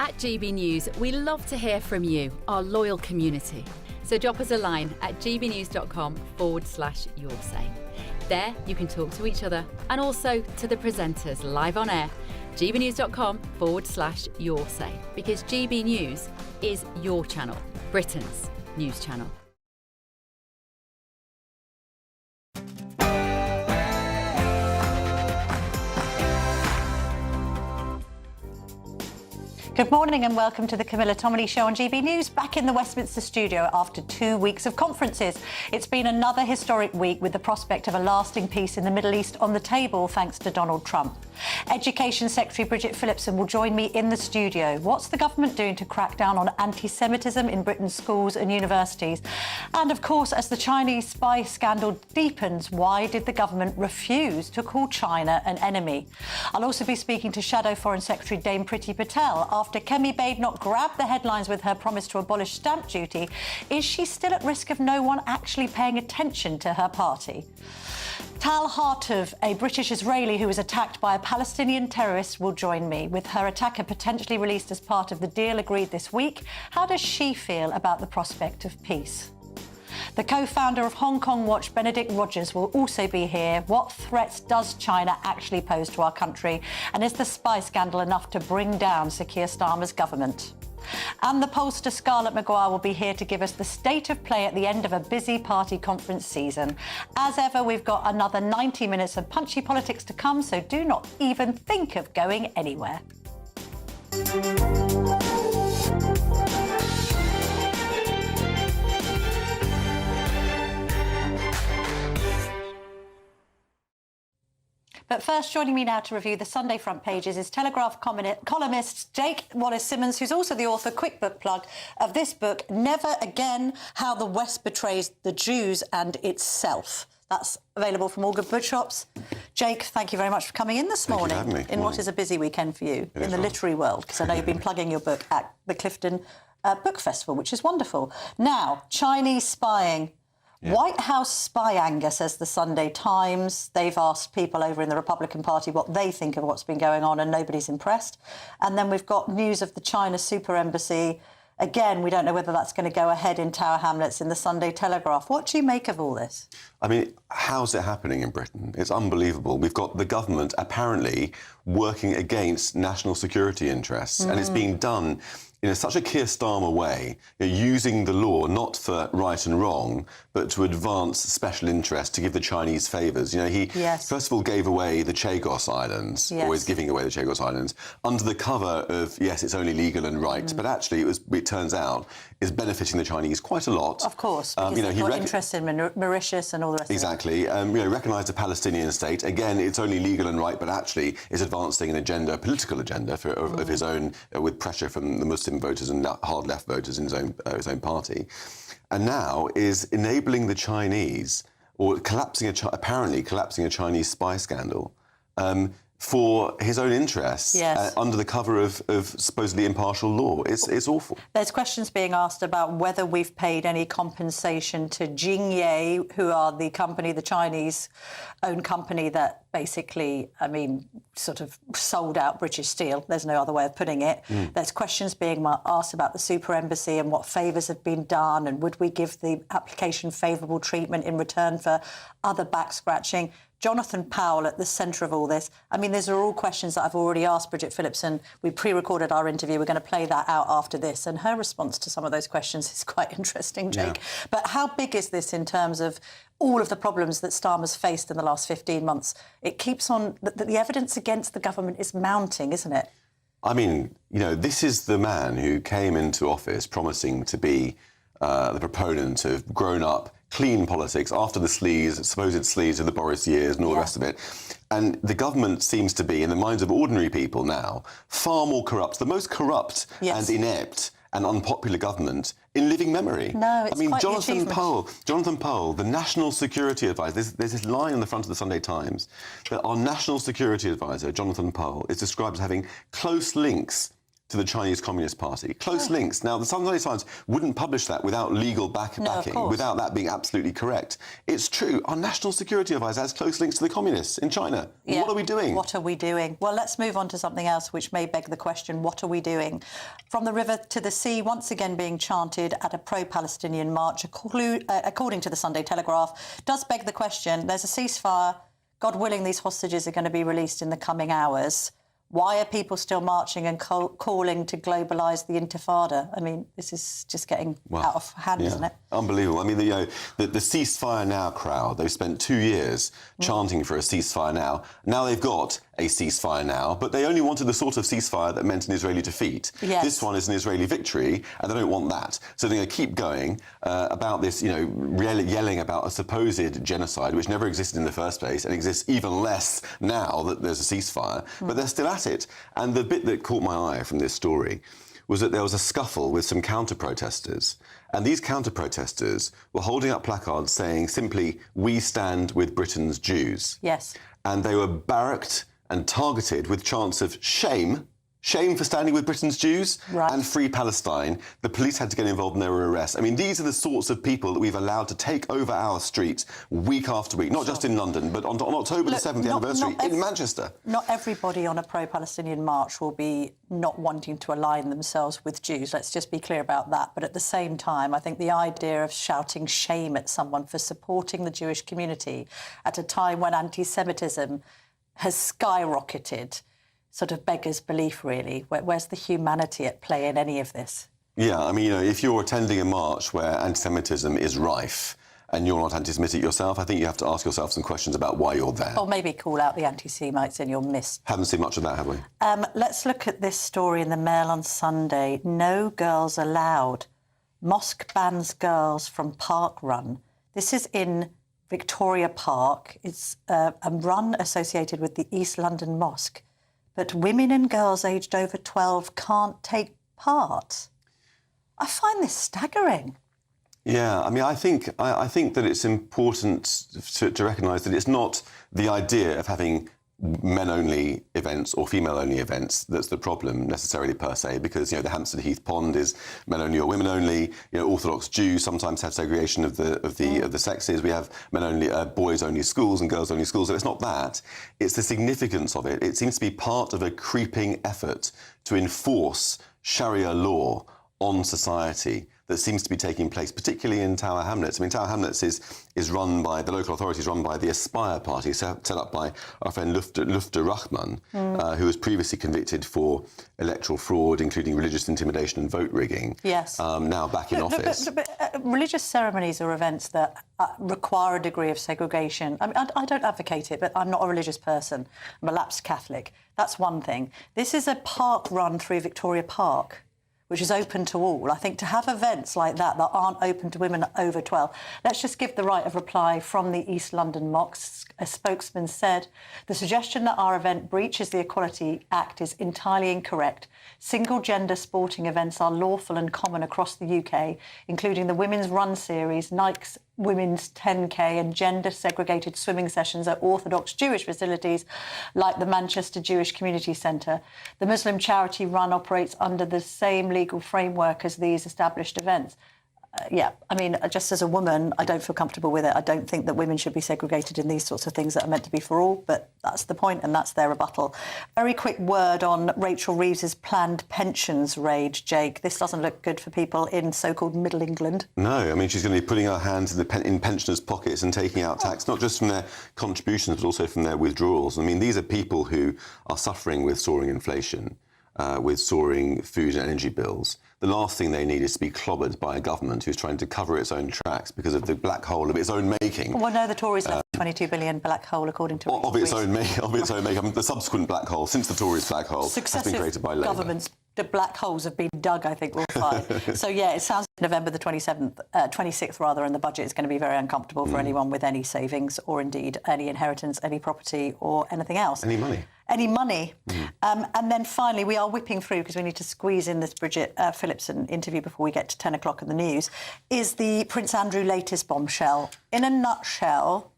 At GB News, we love to hear from you, our loyal community. So drop us a line at gbnews.com/yoursay. There you can talk to each other and also to the presenters live on air. gbnews.com/yoursay, because GB News is your channel, Britain's news channel. Good morning and welcome to the Camilla Tominey Show on GB News, back in the Westminster studio after 2 weeks of conferences. It's been another historic week with the prospect of a lasting peace in the Middle East on the table thanks to Donald Trump. Education Secretary Bridget Phillipson will join me in the studio. What's the government doing to crack down on anti-Semitism in Britain's schools and universities? And of course, as the Chinese spy scandal deepens, why did the government refuse to call China an enemy? I'll also be speaking to Shadow Foreign Secretary Dame Priti Patel. After Kemi Bade not grabbed the headlines with her promise to abolish stamp duty, is she still at risk of no one actually paying attention to her party? Tal Hartov, a British Israeli who was attacked by a Palestinian terrorist, will join me. With her attacker potentially released as part of the deal agreed this week, how does she feel about the prospect of peace? The co-founder of Hong Kong Watch, Benedict Rogers, will also be here. What threats does China actually pose to our country? And is the spy scandal enough to bring down Sir Keir Starmer's government? And the pollster Scarlett Maguire will be here to give us the state of play at the end of a busy party conference season. As ever, we've got another 90 minutes of punchy politics to come, so do not even think of going anywhere. But first, joining me now to review the Sunday front pages is Telegraph columnist Jake Wallace-Simmons, who's also the author, quick book plug, of this book, Never Again, How the West Betrays the Jews and Itself. That's available from all good bookshops. Jake, thank you very much for coming in this morning. Thank you for having me. In what is a busy weekend for you in the literary world, because I know you've been plugging your book at the Clifton Book Festival, which is wonderful. Now, Chinese spying. Yeah. White House spy anger, says the Sunday Times. They've asked people over in the Republican Party what they think of what's been going on, and nobody's impressed. And then we've got news of the China super embassy. Again, we don't know whether that's going to go ahead in Tower Hamlets in the Sunday Telegraph. What do you make of all this? I mean, how's it happening in Britain? It's unbelievable. We've got the government apparently working against national security interests, and it's being done in such a Keir Starmer way, using the law not for right and wrong, but to advance special interests, to give the Chinese favours. You know, he first of all gave away the Chagos Islands, or is giving away the Chagos Islands, under the cover of, yes, it's only legal and right, but actually it turns out, is benefiting the Chinese quite a lot. Of course, because they've got interest in Mauritius and all the rest exactly. of it. Recognised a Palestinian state. Again, it's only legal and right, but actually is advancing an agenda, a political agenda of his own, with pressure from the Muslim voters and hard left voters in his own party, and now is enabling the Chinese, or apparently collapsing a Chinese spy scandal for his own interests, under the cover of supposedly impartial law. It's awful. There's questions being asked about whether we've paid any compensation to Jingye, who are the company, the Chinese-owned company that basically, I mean, sort of sold out British Steel. There's no other way of putting it. There's questions being asked about the super embassy and what favours have been done, and would we give the application favourable treatment in return for other back-scratching. Jonathan Powell at the centre of all this. I mean, these are all questions that I've already asked Bridget Phillipson. We pre-recorded our interview. We're going to play that out after this. And her response to some of those questions is quite interesting, Jake. Yeah. But how big is this in terms of all of the problems that Starmer's faced in the last 15 months? It keeps on... The evidence against the government is mounting, isn't it? I mean, this is the man who came into office promising to be the proponent of grown-up, clean politics after the supposed sleaze of the Boris years and all the rest of it. And the government seems to be, in the minds of ordinary people now, far more corrupt, the most corrupt and inept and unpopular government in living memory. No, it's quite Jonathan Powell, the National Security Advisor, there's this line on the front of the Sunday Times that our National Security Advisor, Jonathan Powell, is described as having close links to the Chinese Communist Party. Close links. Now, the Sunday Times wouldn't publish that without legal backing, without that being absolutely correct. It's true. Our national security advisor has close links to the communists in China. Yeah. What are we doing? What are we doing? Well, let's move on to something else which may beg the question, what are we doing? From the river to the sea, once again being chanted at a pro-Palestinian march, according to the Sunday Telegraph, does beg the question. There's a ceasefire. God willing, these hostages are going to be released in the coming hours. Why are people still marching and calling to globalise the Intifada? I mean, this is just getting out of hand, isn't it? Unbelievable. I mean, the ceasefire now crowd, they've spent 2 years chanting for a ceasefire now. Now they've got a ceasefire now, but they only wanted the sort of ceasefire that meant an Israeli defeat. Yes. This one is an Israeli victory, and they don't want that. So they're going to keep going about this, yelling about a supposed genocide, which never existed in the first place, and exists even less now that there's a ceasefire. But they're still at it. And the bit that caught my eye from this story was that there was a scuffle with some counter-protesters. And these counter-protesters were holding up placards saying simply, "We stand with Britain's Jews." Yes. And they were barracked and targeted with chants of shame for standing with Britain's Jews, and free Palestine. The police had to get involved and there were arrests. I mean, these are the sorts of people that we've allowed to take over our streets week after week, not just in London, but on October the 7th, the anniversary, in Manchester. Not everybody on a pro-Palestinian march will be not wanting to align themselves with Jews. Let's just be clear about that. But at the same time, I think the idea of shouting shame at someone for supporting the Jewish community at a time when anti-Semitism has skyrocketed sort of beggars belief, really. Where's the humanity at play in any of this? Yeah, I mean, if you're attending a march where anti-Semitism is rife and you're not anti-Semitic yourself, I think you have to ask yourself some questions about why you're there. Or maybe call out the anti-Semites in your midst. Haven't seen much of that, have we? Let's look at this story in the Mail on Sunday. No girls allowed. Mosque bans girls from park run. This is in Victoria Park. It's a run associated with the East London Mosque. But women and girls aged over 12 can't take part. I find this staggering. Yeah, I mean, I think that it's important to recognise that it's not the idea of having men-only events or female-only events that's the problem necessarily per se, because the Hampstead Heath Pond is men-only or women-only. Orthodox Jews sometimes have segregation of the sexes. We have men-only, boys-only schools and girls-only schools. So it's not that; it's the significance of it. It seems to be part of a creeping effort to enforce Sharia law on society that seems to be taking place, particularly in Tower Hamlets. I mean, Tower Hamlets is run by the local authorities, run by the Aspire Party, set up by our friend Lufter Rahman, who was previously convicted for electoral fraud, including religious intimidation and vote rigging. Yes. Now back in office. But religious ceremonies are events that require a degree of segregation. I mean, I don't advocate it, but I'm not a religious person. I'm a lapsed Catholic. That's one thing. This is a park run through Victoria Park, which is open to all. I think to have events like that aren't open to women over 12. Let's just give the right of reply from the East London Mosque. A spokesman said, "The suggestion that our event breaches the Equality Act is entirely incorrect. Single-gender sporting events are lawful and common across the UK, including the Women's Run Series, Nike's Women's 10K and gender-segregated swimming sessions at Orthodox Jewish facilities like the Manchester Jewish Community Centre. The Muslim charity run operates under the same legal framework as these established events." I mean, just as a woman, I don't feel comfortable with it. I don't think that women should be segregated in these sorts of things that are meant to be for all, but that's the point and that's their rebuttal. Very quick word on Rachel Reeves's planned pensions raid, Jake. This doesn't look good for people in so-called Middle England. No, I mean, she's going to be putting her hands in pensioners' pockets and taking out tax, not just from their contributions, but also from their withdrawals. I mean, these are people who are suffering with soaring inflation, with soaring food and energy bills. The last thing they need is to be clobbered by a government who's trying to cover its own tracks because of the black hole of its own making. Well, no, the Tories left 22 billion black hole, according to of its own making. I mean, the subsequent black hole, since the Tories' black hole, has been created by Labour. Governments, the black holes have been dug, I think we'll find. So, yeah, it sounds like November the 26th, rather, and the budget is going to be very uncomfortable for anyone with any savings or, indeed, any inheritance, any property or anything else. Any money. Any money. And then finally, we are whipping through, because we need to squeeze in this Bridget Phillipson interview before we get to 10 o'clock in the news, is the Prince Andrew latest bombshell. In a nutshell,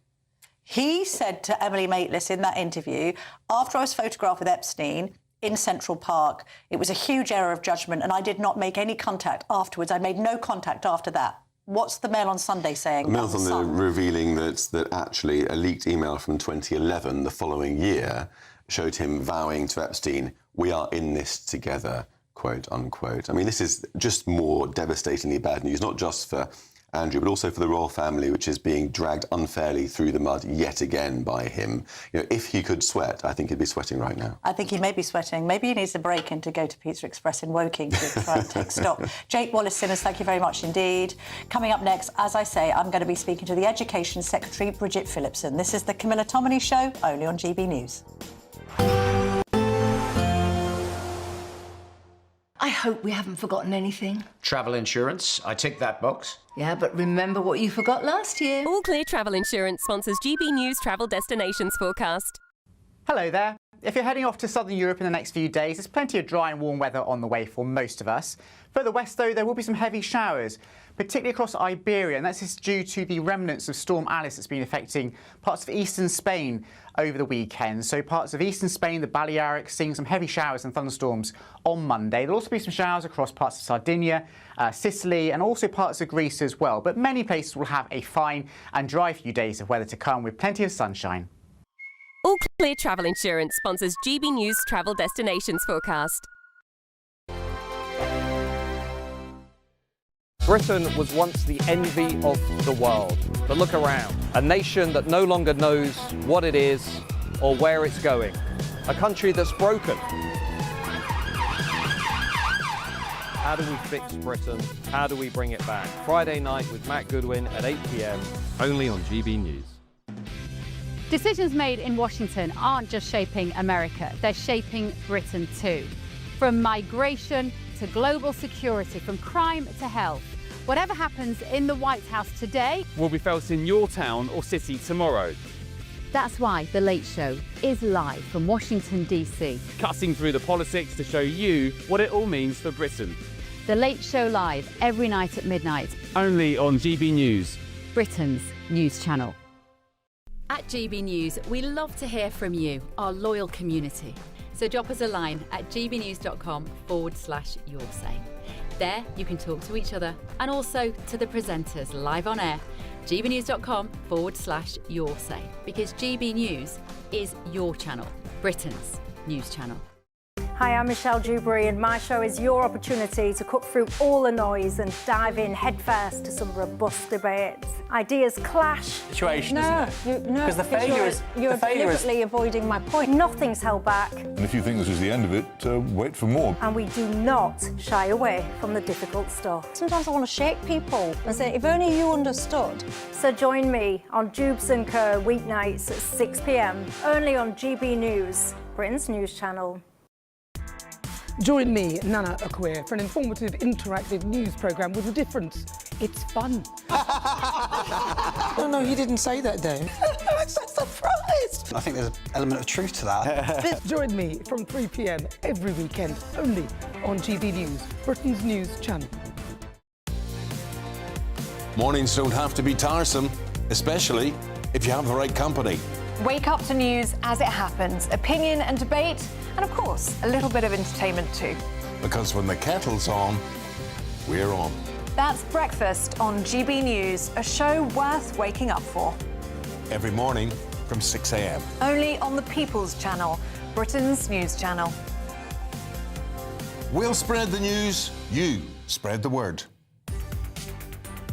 he said to Emily Maitlis in that interview, after I was photographed with Epstein, in Central Park. It was a huge error of judgment, and I did not make any contact afterwards. I made no contact after that. What's the Mail on Sunday saying? The Mail on Sunday revealing that actually a leaked email from 2011, the following year, showed him vowing to Epstein, "We are in this together," quote unquote. I mean, this is just more devastatingly bad news, not just for Andrew, but also for the royal family, which is being dragged unfairly through the mud yet again by him. You know, if he could sweat, I think he'd be sweating right now. I think he may be sweating. Maybe he needs a break and to go to Pizza Express in Woking to try and take stock. Jake Wallace-Simmons, thank you very much indeed. Coming up next, as I say, I'm going to be speaking to the Education Secretary, Bridget Phillipson. This is the Camilla Tominey Show, only on GB News. I hope we haven't forgotten anything. Travel insurance, I tick that box. Yeah, but remember what you forgot last year. All Clear Travel Insurance sponsors GB News Travel Destinations Forecast. Hello there. If you're heading off to southern Europe in the next few days, there's plenty of dry and warm weather on the way for most of us. Further west, though, there will be some heavy showers, particularly across Iberia, and that's just due to the remnants of Storm Alice that's been affecting parts of eastern Spain over the weekend. So parts of eastern Spain, the Balearics, seeing some heavy showers and thunderstorms on Monday. There'll also be some showers across parts of Sardinia, Sicily, and also parts of Greece as well. But many places will have a fine and dry few days of weather to come with plenty of sunshine. All Clear Travel Insurance sponsors GB News Travel Destinations Forecast. Britain was once the envy of the world. But look around. A nation that no longer knows what it is or where it's going. A country that's broken. How do we fix Britain? How do we bring it back? Friday night with Matt Goodwin at 8 p.m. only on GB News. Decisions made in Washington aren't just shaping America, they're shaping Britain too. From migration to global security, from crime to health. Whatever happens in the White House today will be felt in your town or city tomorrow. That's why The Late Show is live from Washington, D.C. Cutting through the politics to show you what it all means for Britain. The Late Show live every night at midnight. Only on GB News, Britain's news channel. At GB News, we love to hear from you, our loyal community. So drop us a line at gbnews.com/yoursay. There you can talk to each other and also to the presenters live on air. gbnews.com/yoursay, because GB News is your channel, Britain's news channel. Hi, I'm Michelle Dewberry, and my show is your opportunity to cut through all the noise and dive in headfirst to some robust debates. Ideas clash. Situation, isn't it? No, because the failure is you're deliberately avoiding my point. Nothing's held back. And if you think this is the end of it, wait for more. And we do not shy away from the difficult stuff. Sometimes I want to shake people and say, if only you understood. So join me on Jubes & Co. weeknights at 6 p.m. only on GB News, Britain's news channel. Join me, Nana Akwe, for an informative, interactive news programme with a difference. It's fun. No, he didn't say that, Dave. I'm so surprised. I think there's an element of truth to that. Join me from 3 p.m. every weekend, only on GB News, Britain's news channel. Mornings don't have to be tiresome, especially if you have the right company. Wake up to news as it happens, opinion and debate, and of course, a little bit of entertainment too. Because when the kettle's on, we're on. That's Breakfast on GB News, a show worth waking up for. Every morning from 6 a.m. Only on the People's Channel, Britain's news channel. We'll spread the news, you spread the word.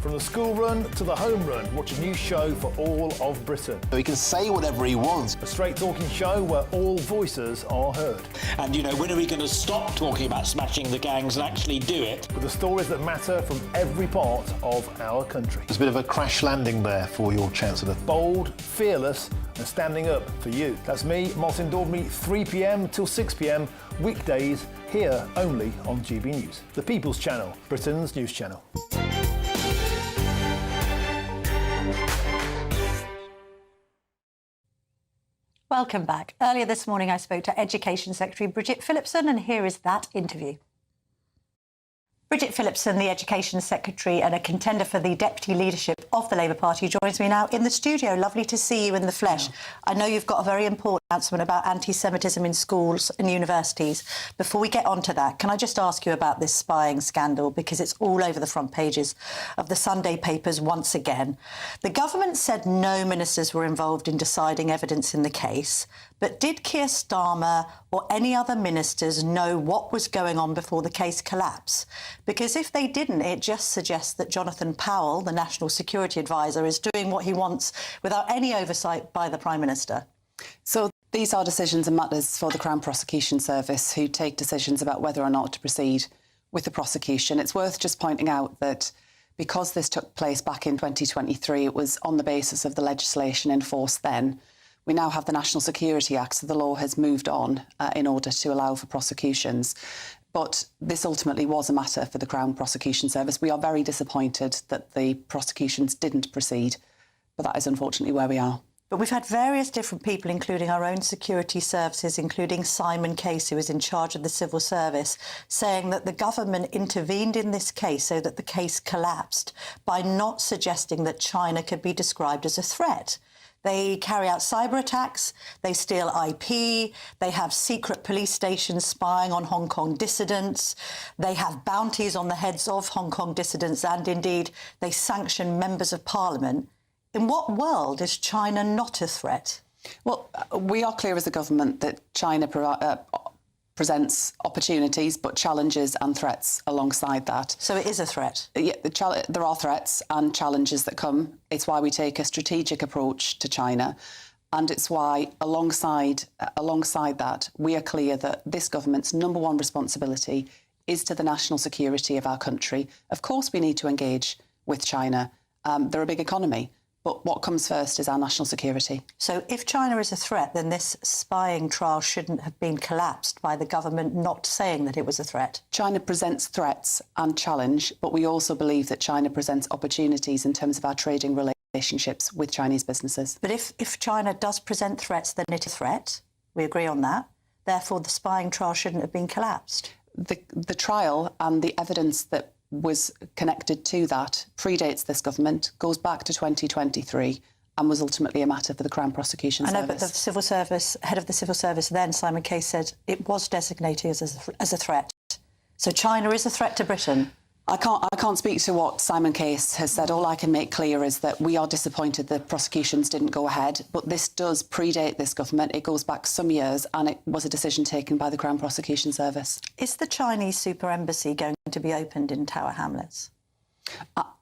From the school run to the home run, watch a new show for all of Britain. He can say whatever he wants. A straight talking show where all voices are heard. And, you know, when are we going to stop talking about smashing the gangs and actually do it? With the stories that matter from every part of our country. There's a bit of a crash landing there for your Chancellor. Bold, fearless and standing up for you. That's me, Martin Daubney, 3 p.m. till 6 p.m, weekdays, here only on GB News. The People's Channel, Britain's news channel. Welcome back. Earlier this morning, I spoke to Education Secretary Bridget Phillipson, and here is that interview. Bridget Phillipson, the Education Secretary and a contender for the Deputy Leadership of the Labour Party, joins me now in the studio. Lovely to see you in the flesh. I know you've got a very important announcement about anti-Semitism in schools and universities. Before we get on to that, can I just ask you about this spying scandal, because it's all over the front pages of the Sunday papers once again. The government said no ministers were involved in deciding evidence in the case, but did Keir Starmer or any other ministers know what was going on before the case collapsed? Because if they didn't, it just suggests that Jonathan Powell, the National Security Advisor, is doing what he wants without any oversight by the Prime Minister. So these are decisions and matters for the Crown Prosecution Service, who take decisions about whether or not to proceed with the prosecution. It's worth just pointing out that because this took place back in 2023, it was on the basis of the legislation in force then. We now have the National Security Act, so the law has moved on in order to allow for prosecutions. But this ultimately was a matter for the Crown Prosecution Service. We are very disappointed that the prosecutions didn't proceed, but that is unfortunately where we are. But we've had various different people, including our own security services, including Simon Case, who is in charge of the civil service, saying that the government intervened in this case so that the case collapsed by not suggesting that China could be described as a threat. They carry out cyber attacks, they steal IP, they have secret police stations spying on Hong Kong dissidents, they have bounties on the heads of Hong Kong dissidents, and indeed they sanction members of parliament. In what world is China not a threat? Well, we are clear as a government that China presents opportunities, but challenges and threats alongside that. So it is a threat? Yeah, there are threats and challenges that come. It's why we take a strategic approach to China. And it's why, alongside that, we are clear that this government's number one responsibility is to the national security of our country. Of course, we need to engage with China. They're a big economy. But what comes first is our national security. So if China is a threat, then this spying trial shouldn't have been collapsed by the government not saying that it was a threat. China presents threats and challenge, but we also believe that China presents opportunities in terms of our trading relationships with Chinese businesses. But if China does present threats, then it is a threat. We agree on that. Therefore, the spying trial shouldn't have been collapsed. The trial and the evidence that was connected to that predates this government, goes back to 2023 and was ultimately a matter for the Crown Prosecution Service. I know, but the civil service, head of the civil service then, Simon Case, said it was designated as a threat. So China is a threat to Britain. I can't speak to what Simon Case has said. All I can make clear is that we are disappointed the prosecutions didn't go ahead, but this does predate this government. It goes back some years and it was a decision taken by the Crown Prosecution Service. Is the Chinese super embassy going to be opened in Tower Hamlets?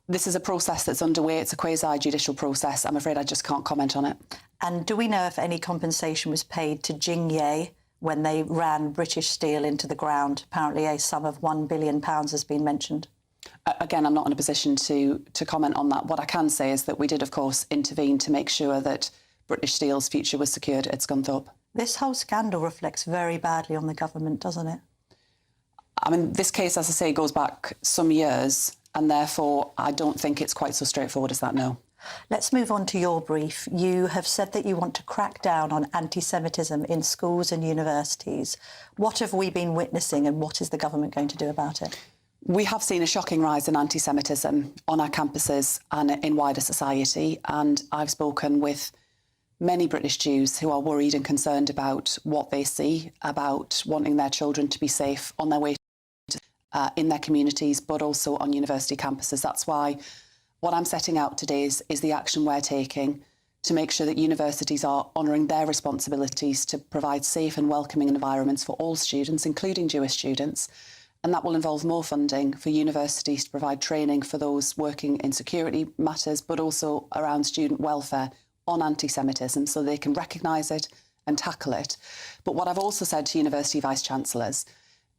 This is a process that's underway. It's a quasi-judicial process. I'm afraid I just can't comment on it. And do we know if any compensation was paid to Jingye when they ran British Steel into the ground? Apparently a sum of £1 billion has been mentioned. Again, I'm not in a position to comment on that. What I can say is that we did, of course, intervene to make sure that British Steel's future was secured at Scunthorpe. This whole scandal reflects very badly on the government, doesn't it? I mean, this case, as I say, goes back some years, and therefore I don't think it's quite so straightforward as that, no. Let's move on to your brief. You have said that you want to crack down on anti-Semitism in schools and universities. What have we been witnessing and what is the government going to do about it? We have seen a shocking rise in anti-Semitism on our campuses and in wider society, and I've spoken with many British Jews who are worried and concerned about what they see, about wanting their children to be safe on their way in their communities, but also on university campuses. That's why what I'm setting out today is the action we're taking to make sure that universities are honouring their responsibilities to provide safe and welcoming environments for all students, including Jewish students. And that will involve more funding for universities to provide training for those working in security matters, but also around student welfare on anti-Semitism so they can recognise it and tackle it. But what I've also said to university vice-chancellors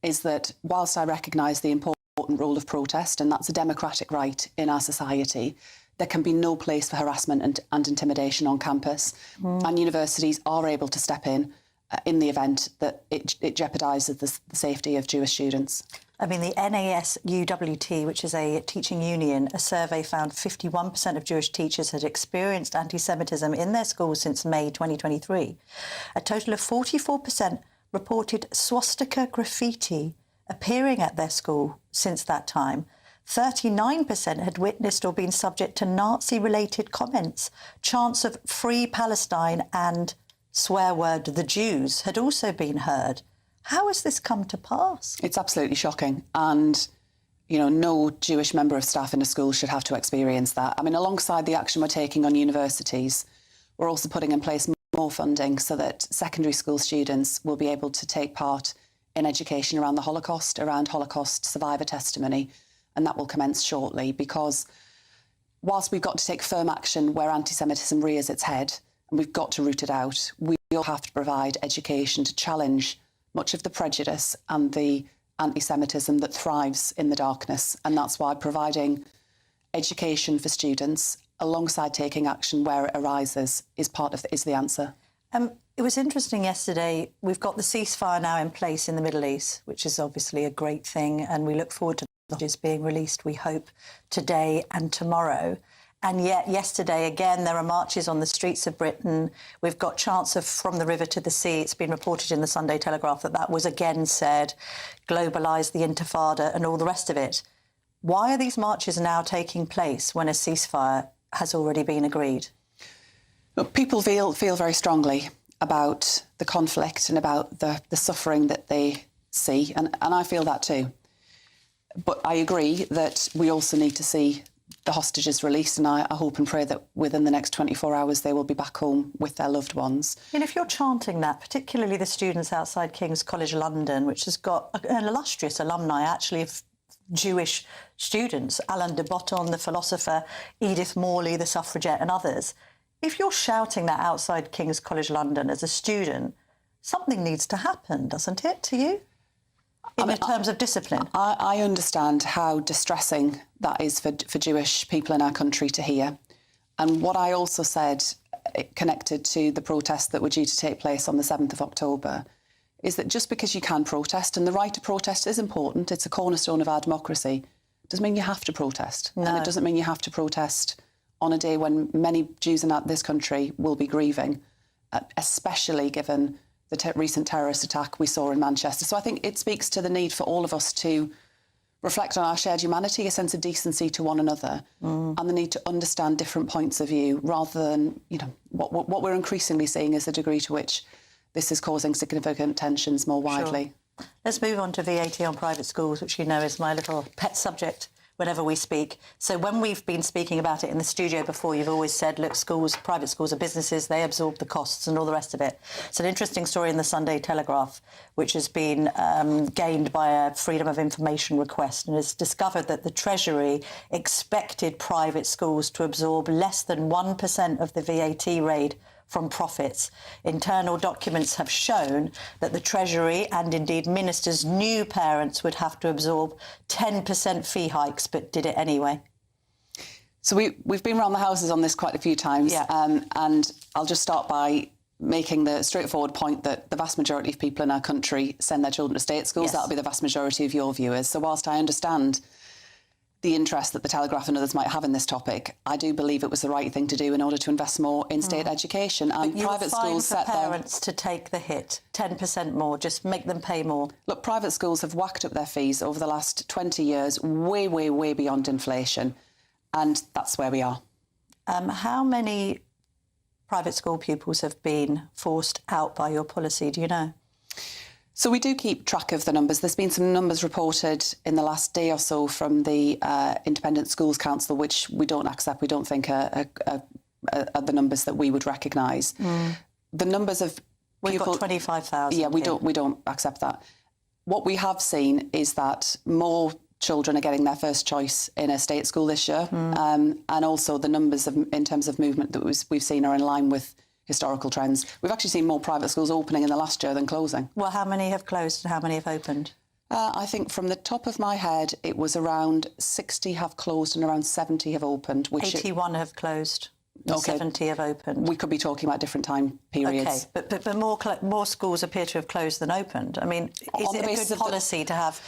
is that whilst I recognise the important role of protest, and that's a democratic right in our society, there can be no place for harassment and intimidation on campus. And universities are able to step in the event that it jeopardises the safety of Jewish students. I mean, the NASUWT, which is a teaching union, a survey found 51% of Jewish teachers had experienced anti-Semitism in their schools since May 2023. A total of 44% reported swastika graffiti appearing at their school since that time. 39% had witnessed or been subject to Nazi-related comments. Chants of Free Palestine and swear word the Jews had also been heard. How has this come to pass? It's absolutely shocking. And, you know, no Jewish member of staff in a school should have to experience that. I mean, alongside the action we're taking on universities, we're also putting in place more funding so that secondary school students will be able to take part in education around the Holocaust, around Holocaust survivor testimony. And that will commence shortly, because whilst we've got to take firm action where anti-Semitism rears its head, and we've got to root it out, we all have to provide education to challenge much of the prejudice and the anti-Semitism that thrives in the darkness. And that's why providing education for students alongside taking action where it arises is the answer. It was interesting yesterday. We've got the ceasefire now in place in the Middle East, which is obviously a great thing, and we look forward to the hostages being released, we hope, today and tomorrow. And yet yesterday, again, there are marches on the streets of Britain. We've got chants of From the River to the Sea. It's been reported in the Sunday Telegraph that that was again said, globalise the Intifada and all the rest of it. Why are these marches now taking place when a ceasefire has already been agreed? Look, people feel very strongly about the conflict and about the suffering that they see, and I feel that too. But I agree that we also need to see the hostages released, and I hope and pray that within the next 24 hours they will be back home with their loved ones. And if you're chanting that, particularly the students outside King's College London, which has got an illustrious alumni, actually, of Jewish students, Alain de Botton, the philosopher, Edith Morley, the suffragette, and others, if you're shouting that outside King's College London as a student, something needs to happen, doesn't it, to you? In terms of discipline. I understand how distressing that is for Jewish people in our country to hear. And what I also said, connected to the protests that were due to take place on the 7th of October, is that just because you can protest, and the right to protest is important, it's a cornerstone of our democracy, doesn't mean you have to protest. No. And it doesn't mean you have to protest on a day when many Jews in this country will be grieving, especially given the recent terrorist attack we saw in Manchester. So I think it speaks to the need for all of us to reflect on our shared humanity, a sense of decency to one another, and the need to understand different points of view, rather than, you know, what we're increasingly seeing is the degree to which this is causing significant tensions more widely. Sure. Let's move on to VAT on private schools, which you know is my little pet subject whenever we speak. So when we've been speaking about it in the studio before, you've always said, look, private schools are businesses, they absorb the costs and all the rest of it. It's an interesting story in the Sunday Telegraph, which has been gained by a Freedom of Information request, and has discovered that the Treasury expected private schools to absorb less than 1% of the VAT rate from profits. Internal documents have shown that the Treasury and indeed ministers knew parents would have to absorb 10% fee hikes, but did it anyway. So we've been around the houses on this quite a few times, and I'll just start by making the straightforward point that the vast majority of people in our country send their children to state schools. Yes. That'll be the vast majority of your viewers. So whilst I understand the interest that the Telegraph and others might have in this topic, I do believe it was the right thing to do in order to invest more in state education. And but private schools set parents to take the hit, 10% more, just make them pay more. Look, private schools have whacked up their fees over the last 20 years, way, way, way beyond inflation, and that's where we are. How many private school pupils have been forced out by your policy, do you know? So we do keep track of the numbers. There's been some numbers reported in the last day or so from the Independent Schools Council, which we don't accept. We don't think are the numbers that we would recognise. The numbers of We've got 25,000. Yeah, we don't accept that. What we have seen is that more children are getting their first choice in a state school this year, and also the numbers in terms of movement that we've seen are in line with historical trends. We've actually seen more private schools opening in the last year than closing. Well, how many have closed and how many have opened? I think from the top of my head, it was around 60 have closed and around 70 have opened. 81 have closed and 70 have opened. We could be talking about different time periods. OK, but more schools appear to have closed than opened. I mean, is it a good policy to have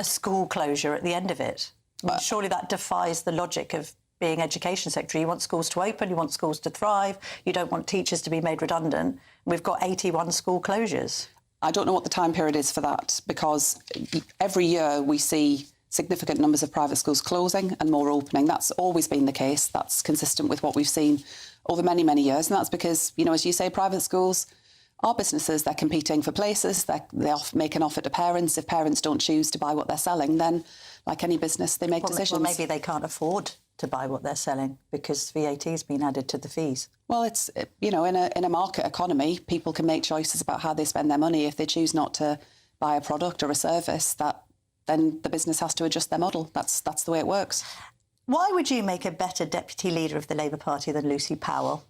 a school closure at the end of it? I mean, surely that defies the logic of being Education Secretary. You want schools to open, you want schools to thrive, you don't want teachers to be made redundant. We've got 81 school closures. I don't know what the time period is for that, because every year we see significant numbers of private schools closing and more opening. That's always been the case. That's consistent with what we've seen over many, many years. And that's because, you know, as you say, private schools are businesses. They're competing for places. They make an offer to parents. If parents don't choose to buy what they're selling, then, like any business, they make decisions. Well, maybe they can't afford to buy what they're selling because VAT has been added to the fees. Well, it's, you know, in a market economy, people can make choices about how they spend their money. If they choose not to buy a product or a service, then the business has to adjust their model. That's the way it works. Why would you make a better deputy leader of the Labour Party than Lucy Powell?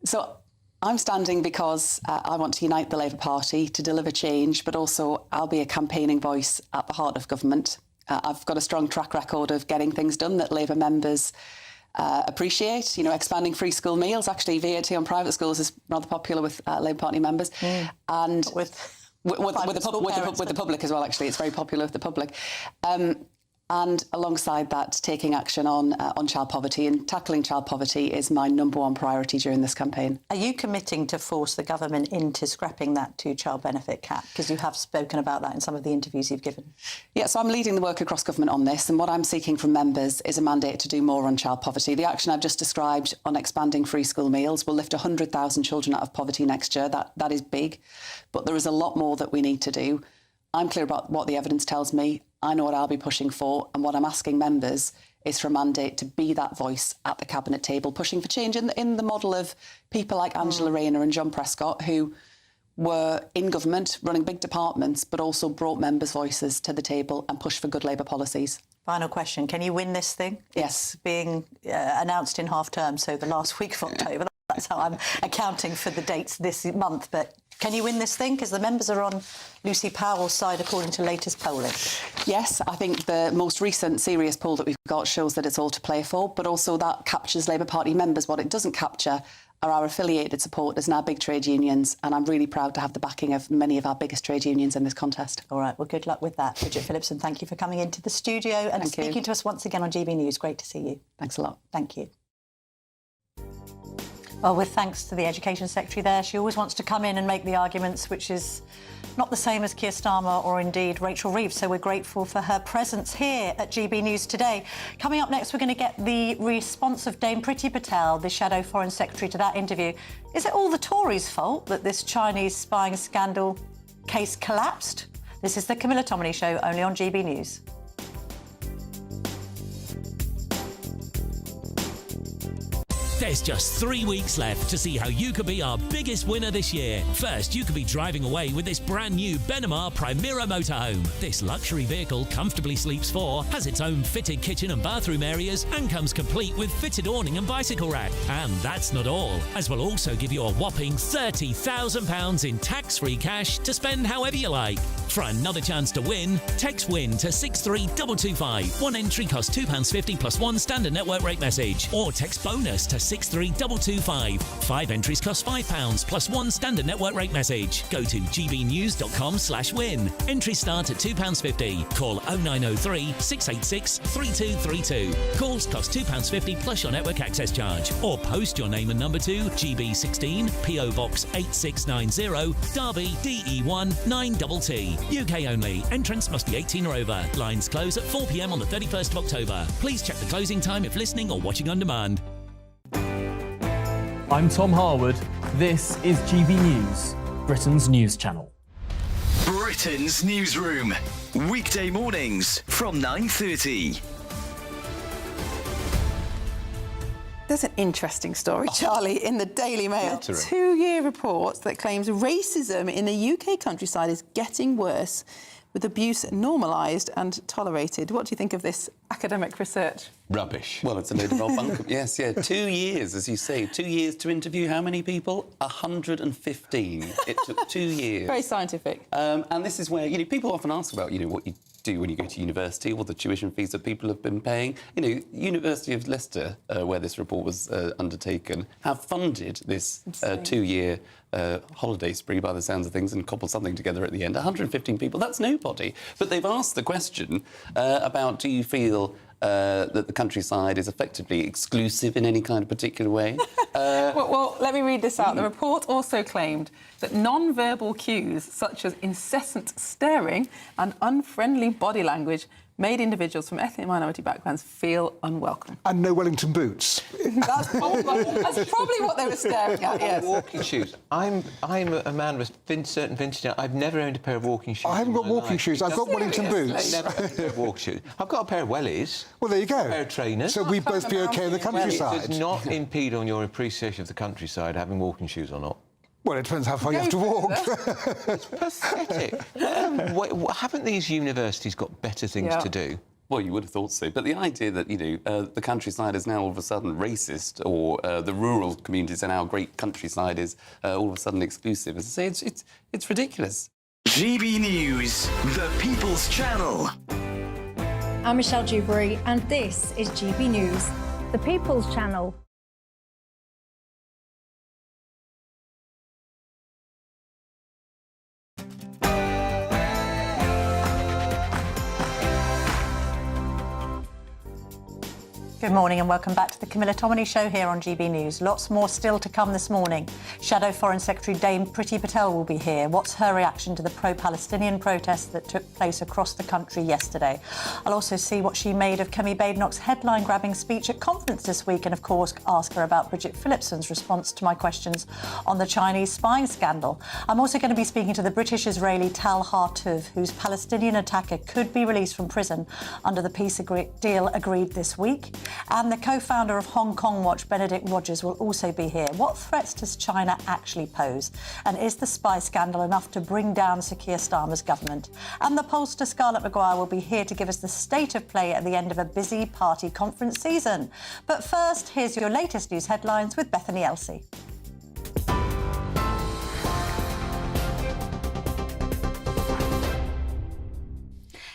So I'm standing because I want to unite the Labour Party to deliver change, but also I'll be a campaigning voice at the heart of government. I've got a strong track record of getting things done that Labour members appreciate. You know, expanding free school meals. Actually, VAT on private schools is rather popular with Labour Party members. And with the public as well, actually. It's very popular with the public. And alongside that, taking action on child poverty, and tackling child poverty is my #1 priority during this campaign. Are you committing to force the government into scrapping that two-child benefit cap? Because you have spoken about that in some of the interviews you've given. Yeah, so I'm leading the work across government on this, and what I'm seeking from members is a mandate to do more on child poverty. The action I've just described on expanding free school meals will lift 100,000 children out of poverty next year. That is big, but there is a lot more that we need to do. I'm clear about what the evidence tells me. I know what I'll be pushing for, and what I'm asking members is for a mandate to be that voice at the Cabinet table, pushing for change in the model of people like Angela Rayner and John Prescott, who were in government, running big departments, but also brought members' voices to the table and pushed for good Labour policies. Final question. Can you win this thing? Yes. It's being announced in half-term, so the last week of October. That's how I'm accounting for the dates this month. But can you win this thing? Because the members are on Lucy Powell's side, according to latest polling. Yes, I think the most recent serious poll that we've got shows that it's all to play for, but also that captures Labour Party members. What it doesn't capture are our affiliated supporters and our big trade unions, and I'm really proud to have the backing of many of our biggest trade unions in this contest. All right, well, good luck with that. Bridget Phillipson, thank you for coming into the studio and speaking to us once again on GB News. Great to see you. Thanks a lot. Thank you. Well, with thanks to the Education Secretary there, she always wants to come in and make the arguments, which is not the same as Keir Starmer or indeed Rachel Reeves, so we're grateful for her presence here at GB News today. Coming up next, we're going to get the response of Dame Priti Patel, the Shadow Foreign Secretary, to that interview. Is it all the Tories' fault that this Chinese spying scandal case collapsed? This is the Camilla Tominey Show, only on GB News. There's just 3 weeks left to see how you could be our biggest winner this year. First, you could be driving away with this brand new Benamar Primera motorhome. This luxury vehicle comfortably sleeps 4, has its own fitted kitchen and bathroom areas, and comes complete with fitted awning and bicycle rack. And that's not all, as we'll also give you a whopping £30,000 in tax-free cash to spend however you like. For another chance to win, text WIN to 63225. One entry costs £2.50 plus one standard network rate message. Or text BONUS to 63225. 5 entries cost £5 plus one standard network rate message. Go to gbnews.com/win. Entries start at £2.50. Call 0903 686 3232. Calls cost £2.50 plus your network access charge. Or post your name and number to GB16 PO Box 8690 Derby DE1 9TT. UK only. Entrance must be 18 or over. Lines close at 4 p.m. on the 31st of October. Please check the closing time if listening or watching on demand. I'm Tom Harwood. This is GB News, Britain's news channel. Britain's newsroom. Weekday mornings from 9:30. There's an interesting story, Charlie, in the Daily Mail. A 2-year report that claims racism in the UK countryside is getting worse, with abuse normalised and tolerated. What do you think of this academic research? Rubbish. Well, it's a load of old bunk. Yes, yeah. 2 years, as you say. 2 years to interview how many people? 115. It took 2 years. Very scientific. And this is where, you know, people often ask about, you know, what you do when you go to university, or the tuition fees that people have been paying. You know, University of Leicester, where this report was undertaken, have funded this 2-year holiday spree by the sounds of things and cobbled something together at the end. 115 people, that's nobody. But they've asked the question about, do you feel that the countryside is effectively exclusive in any kind of particular way. Well, let me read this out. The report also claimed that non-verbal cues such as incessant staring and unfriendly body language made individuals from ethnic minority backgrounds feel unwelcome. And no Wellington boots. That's probably what they were staring at, yes. Walking shoes. I'm a man with certain vintage. I've never owned a pair of walking shoes. I haven't got walking shoes. I've got Wellington boots. I've never owned a pair of walking shoes. I've got a pair of wellies. Well, there you go. A pair of trainers. So we'd both be OK in the countryside. It does not impede on your appreciation of the countryside having walking shoes or not. Well, it depends how far you have to walk. It's pathetic. Haven't these universities got better things to do? Well, you would have thought so. But the idea that, the countryside is now all of a sudden racist, or the rural communities and our great countryside is all of a sudden exclusive, as I say, it's ridiculous. GB News, the People's Channel. I'm Michelle Dewberry, and this is GB News, the People's Channel. Good morning and welcome back to the Camilla Tominey Show here on GB News. Lots more still to come this morning. Shadow Foreign Secretary Dame Priti Patel will be here. What's her reaction to the pro-Palestinian protests that took place across the country yesterday? I'll also see what she made of Kemi Badenoch's headline-grabbing speech at conference this week and, of course, ask her about Bridget Phillipson's response to my questions on the Chinese spying scandal. I'm also going to be speaking to the British-Israeli Tal Hartouv, whose Palestinian attacker could be released from prison under the peace deal agreed this week. And the co-founder of Hong Kong Watch, Benedict Rogers, will also be here. What threats does China actually pose? And is the spy scandal enough to bring down Sir Keir Starmer's government? And the pollster Scarlett Maguire will be here to give us the state of play at the end of a busy party conference season. But first, here's your latest news headlines with Bethany Elsey.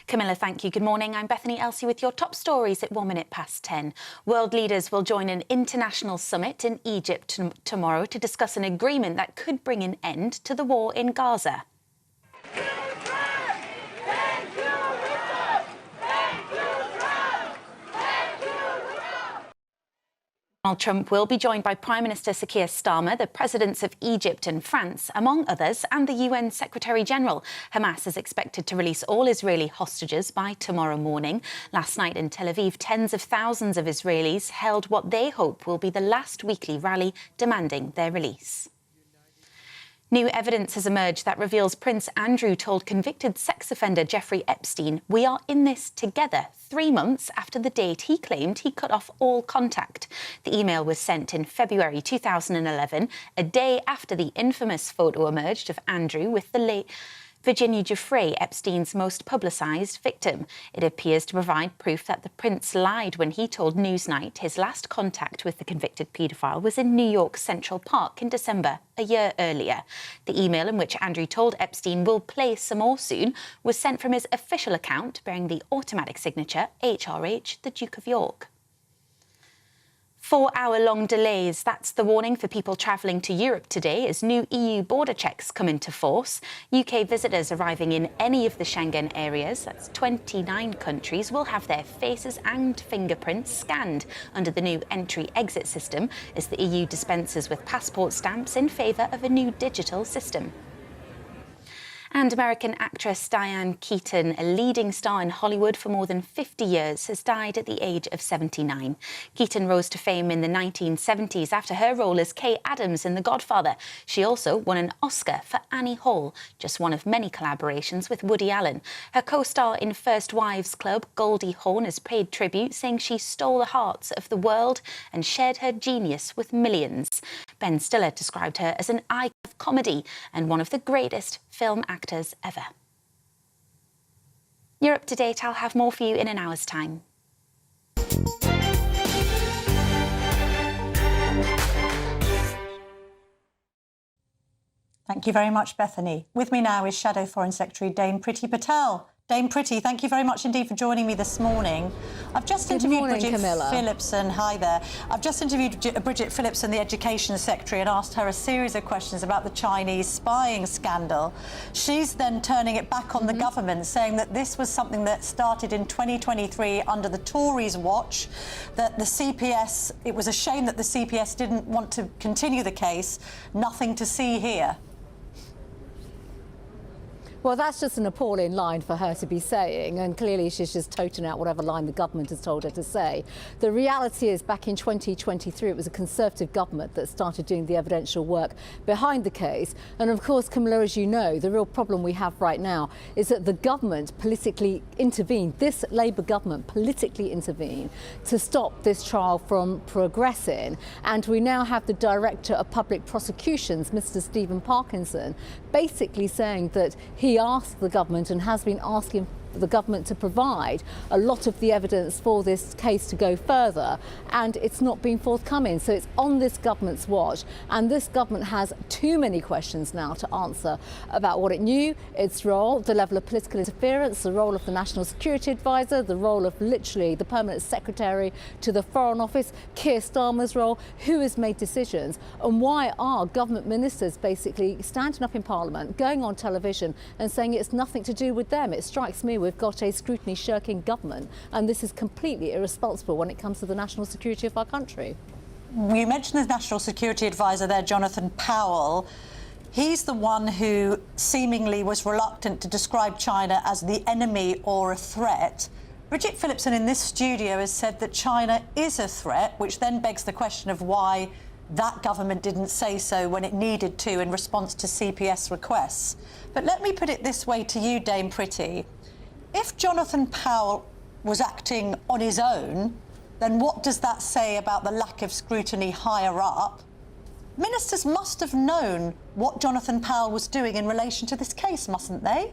Camilla, thank you. Good morning. I'm Bethany Elsey with your top stories at 10:01. World leaders will join an international summit in Egypt tomorrow to discuss an agreement that could bring an end to the war in Gaza. Donald Trump will be joined by Prime Minister Sir Keir Starmer, the presidents of Egypt and France, among others, and the UN Secretary-General. Hamas is expected to release all Israeli hostages by tomorrow morning. Last night in Tel Aviv, tens of thousands of Israelis held what they hope will be the last weekly rally demanding their release. New evidence has emerged that reveals Prince Andrew told convicted sex offender Jeffrey Epstein, "We are in this together," 3 months after the date he claimed he cut off all contact. The email was sent in February 2011, a day after the infamous photo emerged of Andrew with the late Virginia Giuffre, Epstein's most publicised victim. It appears to provide proof that the prince lied when he told Newsnight his last contact with the convicted paedophile was in New York's Central Park in December, a year earlier. The email in which Andrew told Epstein we'll play some more soon was sent from his official account bearing the automatic signature HRH, the Duke of York. 4-hour-long delays. That's the warning for people travelling to Europe today as new EU border checks come into force. UK visitors arriving in any of the Schengen areas, that's 29 countries, will have their faces and fingerprints scanned under the new entry-exit system as the EU dispenses with passport stamps in favour of a new digital system. And American actress Diane Keaton, a leading star in Hollywood for more than 50 years, has died at the age of 79. Keaton rose to fame in the 1970s after her role as Kay Adams in The Godfather. She also won an Oscar for Annie Hall, just one of many collaborations with Woody Allen. Her co-star in First Wives Club, Goldie Hawn, has paid tribute, saying she stole the hearts of the world and shared her genius with millions. Ben Stiller described her as an icon of comedy and one of the greatest film actors ever. You're up to date. I'll have more for you in an hour's time. Thank you very much, Bethany. With me now is Shadow Foreign Secretary Dame Priti Patel. Dame Pretty, thank you very much indeed for joining me this morning. I've just interviewed Bridget Phillipson. Hi there. I've just interviewed Bridget Phillipson, the Education Secretary, and asked her a series of questions about the Chinese spying scandal. She's then turning it back on the government, saying that this was something that started in 2023 under the Tories' watch, that the CPS, it was a shame that the CPS didn't want to continue the case. Nothing to see here. Well, that's just an appalling line for her to be saying, and clearly she's just toting out whatever line the government has told her to say. The reality is, back in 2023, it was a Conservative government that started doing the evidential work behind the case. And of course, Camilla, as you know, the real problem we have right now is that the government politically intervened, this Labour government politically intervened to stop this trial from progressing. And we now have the Director of Public Prosecutions, Mr. Stephen Parkinson, basically saying that he asked the government and has been asking the government to provide a lot of the evidence for this case to go further, and it's not been forthcoming. So it's on this government's watch, and this government has too many questions now to answer about what it knew, its role, the level of political interference, the role of the National Security Advisor, the role of literally the Permanent Secretary to the Foreign Office, Keir Starmer's role, who has made decisions, and why are government ministers basically standing up in Parliament, going on television and saying it's nothing to do with them. It strikes me we've got a scrutiny shirking government, and this is completely irresponsible when it comes to the national security of our country. You mentioned the National Security Advisor there, Jonathan Powell. He's the one who seemingly was reluctant to describe China as the enemy or a threat. Bridget Phillipson in this studio has said that China is a threat, which then begs the question of why that government didn't say so when it needed to in response to CPS requests. But let me put it this way to you, Dame Pretty. If Jonathan Powell was acting on his own, then what does that say about the lack of scrutiny higher up? Ministers must have known what Jonathan Powell was doing in relation to this case, mustn't they?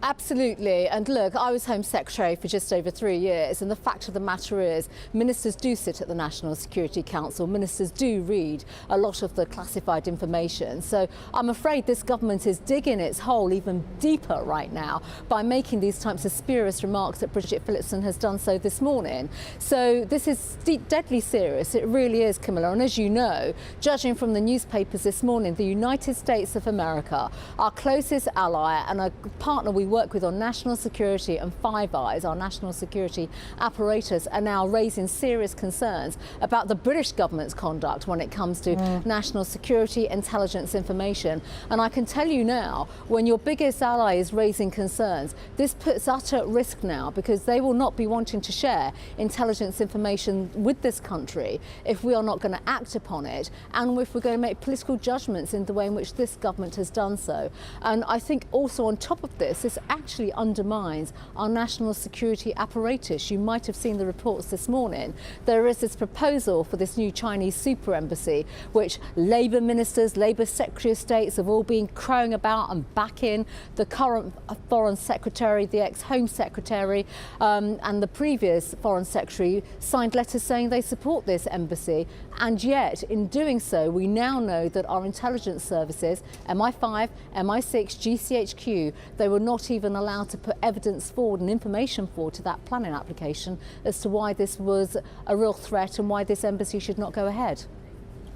Absolutely. And look, I was Home Secretary for just over 3 years, and the fact of the matter is ministers do sit at the National Security Council. Ministers do read a lot of the classified information. So I'm afraid this government is digging its hole even deeper right now by making these types of spurious remarks that Bridget Phillipson has done so this morning. So this is deadly serious. It really is, Camilla. And as you know, judging from the newspapers this morning, the United States of America, our closest ally and a partner we work with on national security, and Five Eyes, our national security apparatus, are now raising serious concerns about the British government's conduct when it comes to national security intelligence information. And I can tell you now, when your biggest ally is raising concerns, this puts us at risk now, because they will not be wanting to share intelligence information with this country if we are not going to act upon it, and if we're going to make political judgments in the way in which this government has done so. And I think also on top of this actually undermines our national security apparatus. You might have seen the reports this morning. There is this proposal for this new Chinese super embassy, which Labour ministers, Labour Secretary of States have all been crowing about and backing. The current Foreign Secretary, the ex-Home Secretary, and the previous Foreign Secretary signed letters saying they support this embassy. And yet, in doing so, we now know that our intelligence services, MI5, MI6, GCHQ, they were not even allowed to put evidence forward and information forward to that planning application as to why this was a real threat and why this embassy should not go ahead.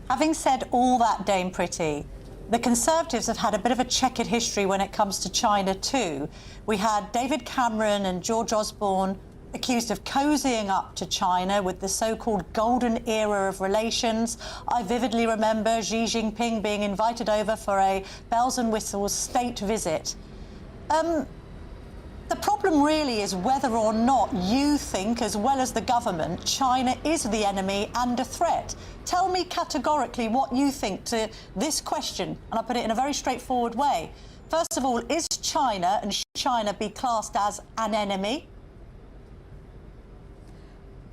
Having said all that, Dame Pretty, the Conservatives have had a bit of a checkered history when it comes to China too. We had David Cameron and George Osborne accused of cozying up to China with the so-called golden era of relations. I vividly remember Xi Jinping being invited over for a bells and whistles state visit. The problem really is whether or not you think, as well as the government, China is the enemy and a threat. Tell me categorically what you think to this question, and I'll put it in a very straightforward way. First of all, is China, and should China be classed as an enemy?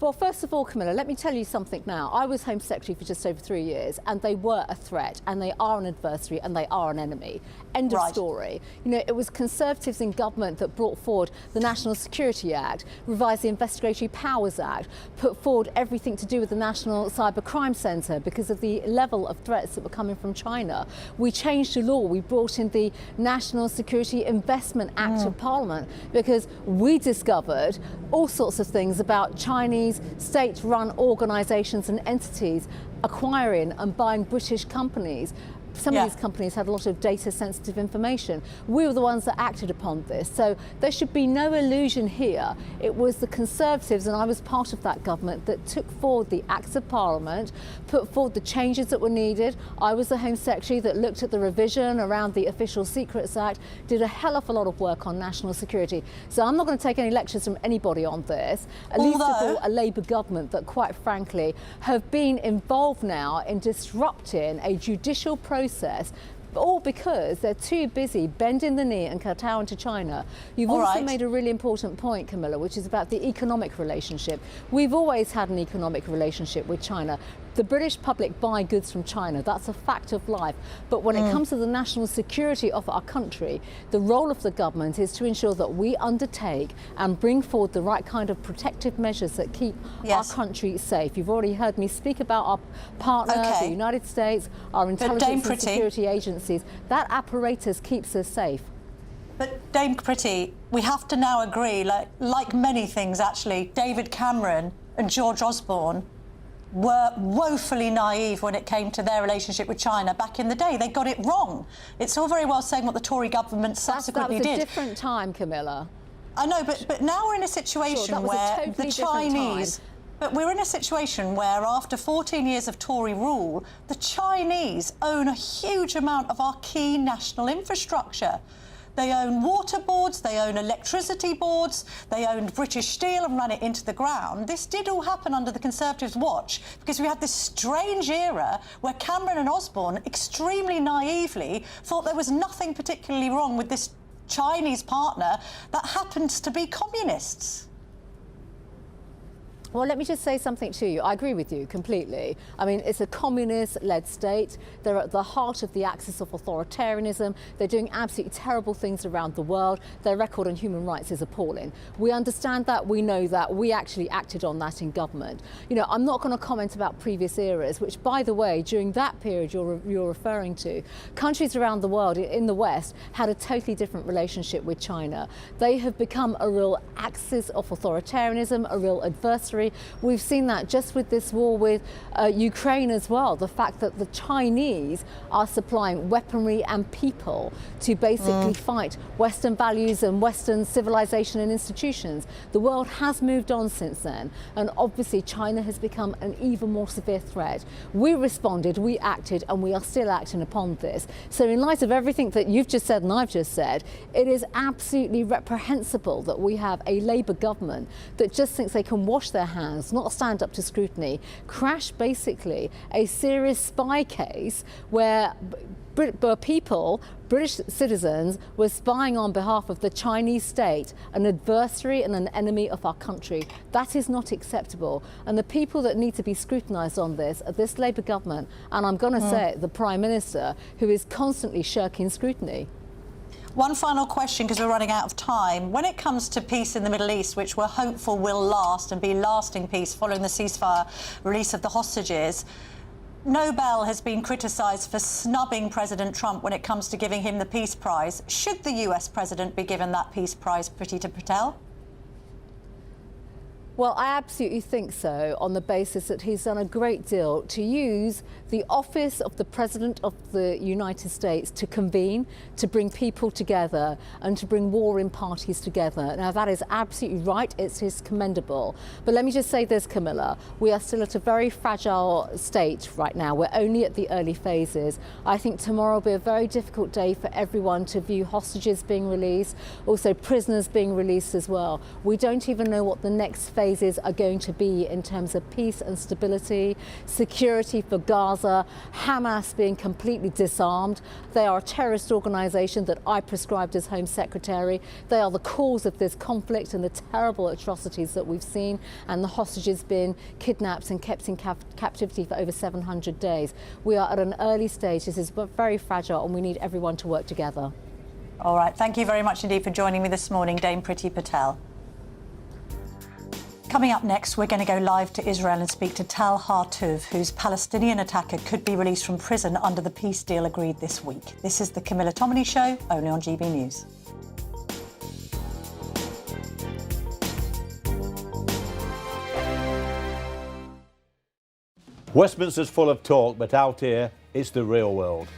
Well, first of all, Camilla, let me tell you something now. I was Home Secretary for just over 3 years, and they were a threat, and they are an adversary, and they are an enemy. End of story. You know, it was Conservatives in government that brought forward the National Security Act, revised the Investigatory Powers Act, put forward everything to do with the National Cyber Crime Centre because of the level of threats that were coming from China. We changed the law. We brought in the National Security Investment Act of Parliament because we discovered all sorts of things about Chinese state-run organisations and entities acquiring and buying British companies. Some of these companies had a lot of data-sensitive information. We were the ones that acted upon this. So there should be no illusion here. It was the Conservatives, and I was part of that government, that took forward the Acts of Parliament, put forward the changes that were needed. I was the Home Secretary that looked at the revision around the Official Secrets Act, did a hell of a lot of work on national security. So I'm not going to take any lectures from anybody on this. At least of all, a Labour government that, quite frankly, have been involved now in disrupting a judicial process, all because they're too busy bending the knee and kowtowing to China. You've also made a really important point, Camilla, which is about the economic relationship. We've always had an economic relationship with China. The British public buy goods from China. That's a fact of life. But when it comes to the national security of our country, the role of the government is to ensure that we undertake and bring forward the right kind of protective measures that keep our country safe. You've already heard me speak about our partner, the United States, our intelligence and security agencies. That apparatus keeps us safe. But Dame Pretty, we have to now agree, like many things actually, David Cameron and George Osborne were woefully naive when it came to their relationship with China back in the day. They got it wrong. It's all very well saying what the Tory government subsequently did. That was a different time, Camilla. I know, but now we're in a situation where the Chinese... But we're in a situation where, after 14 years of Tory rule, the Chinese own a huge amount of our key national infrastructure. They own water boards, they own electricity boards, they owned British Steel and ran it into the ground. This did all happen under the Conservatives' watch because we had this strange era where Cameron and Osborne extremely naively thought there was nothing particularly wrong with this Chinese partner that happens to be communists. Well, let me just say something to you. I agree with you completely. I mean, it's a communist-led state. They're at the heart of the axis of authoritarianism. They're doing absolutely terrible things around the world. Their record on human rights is appalling. We understand that. We know that. We actually acted on that in government. You know, I'm not going to comment about previous eras, which, by the way, during that period you're referring to, countries around the world in the West had a totally different relationship with China. They have become a real axis of authoritarianism, a real adversary. We've seen that just with this war with Ukraine as well. The fact that the Chinese are supplying weaponry and people to basically fight Western values and Western civilization and institutions. The world has moved on since then, and obviously China has become an even more severe threat. We responded, we acted, and we are still acting upon this. So in light of everything that you've just said and I've just said, it is absolutely reprehensible that we have a Labour government that just thinks they can wash their hands, not stand up to scrutiny, crash basically a serious spy case where British citizens, were spying on behalf of the Chinese state, an adversary and an enemy of our country. That is not acceptable. And the people that need to be scrutinised on this are this Labour government, and I'm going to say it, the Prime Minister, who is constantly shirking scrutiny. One final question, because we're running out of time. When it comes to peace in the Middle East, which we're hopeful will last and be lasting peace following the ceasefire release of the hostages, Nobel has been criticised for snubbing President Trump when it comes to giving him the Peace Prize. Should the US president be given that Peace Prize, Priti Patel? Well, I absolutely think so, on the basis that he's done a great deal to use the office of the President of the United States to convene, to bring people together and to bring warring parties together. Now, that is absolutely right. It is commendable. But let me just say this, Camilla. We are still at a very fragile state right now. We're only at the early phases. I think tomorrow will be a very difficult day for everyone to view hostages being released, also prisoners being released as well. We don't even know what the next phase phases are going to be in terms of peace and stability, security for Gaza, Hamas being completely disarmed. They are a terrorist organisation that I prescribed as Home Secretary. They are the cause of this conflict and the terrible atrocities that we've seen, and the hostages being kidnapped and kept in captivity for over 700 days. We are at an early stage. This is very fragile, and we need everyone to work together. All right, thank you very much indeed for joining me this morning, Dame Priti Patel. Coming up next, we're going to go live to Israel and speak to Tal Hartuv, whose Palestinian attacker could be released from prison under the peace deal agreed this week. This is the Camilla Tominey Show, only on GB News. Westminster's full of talk, but out here, it's the real world.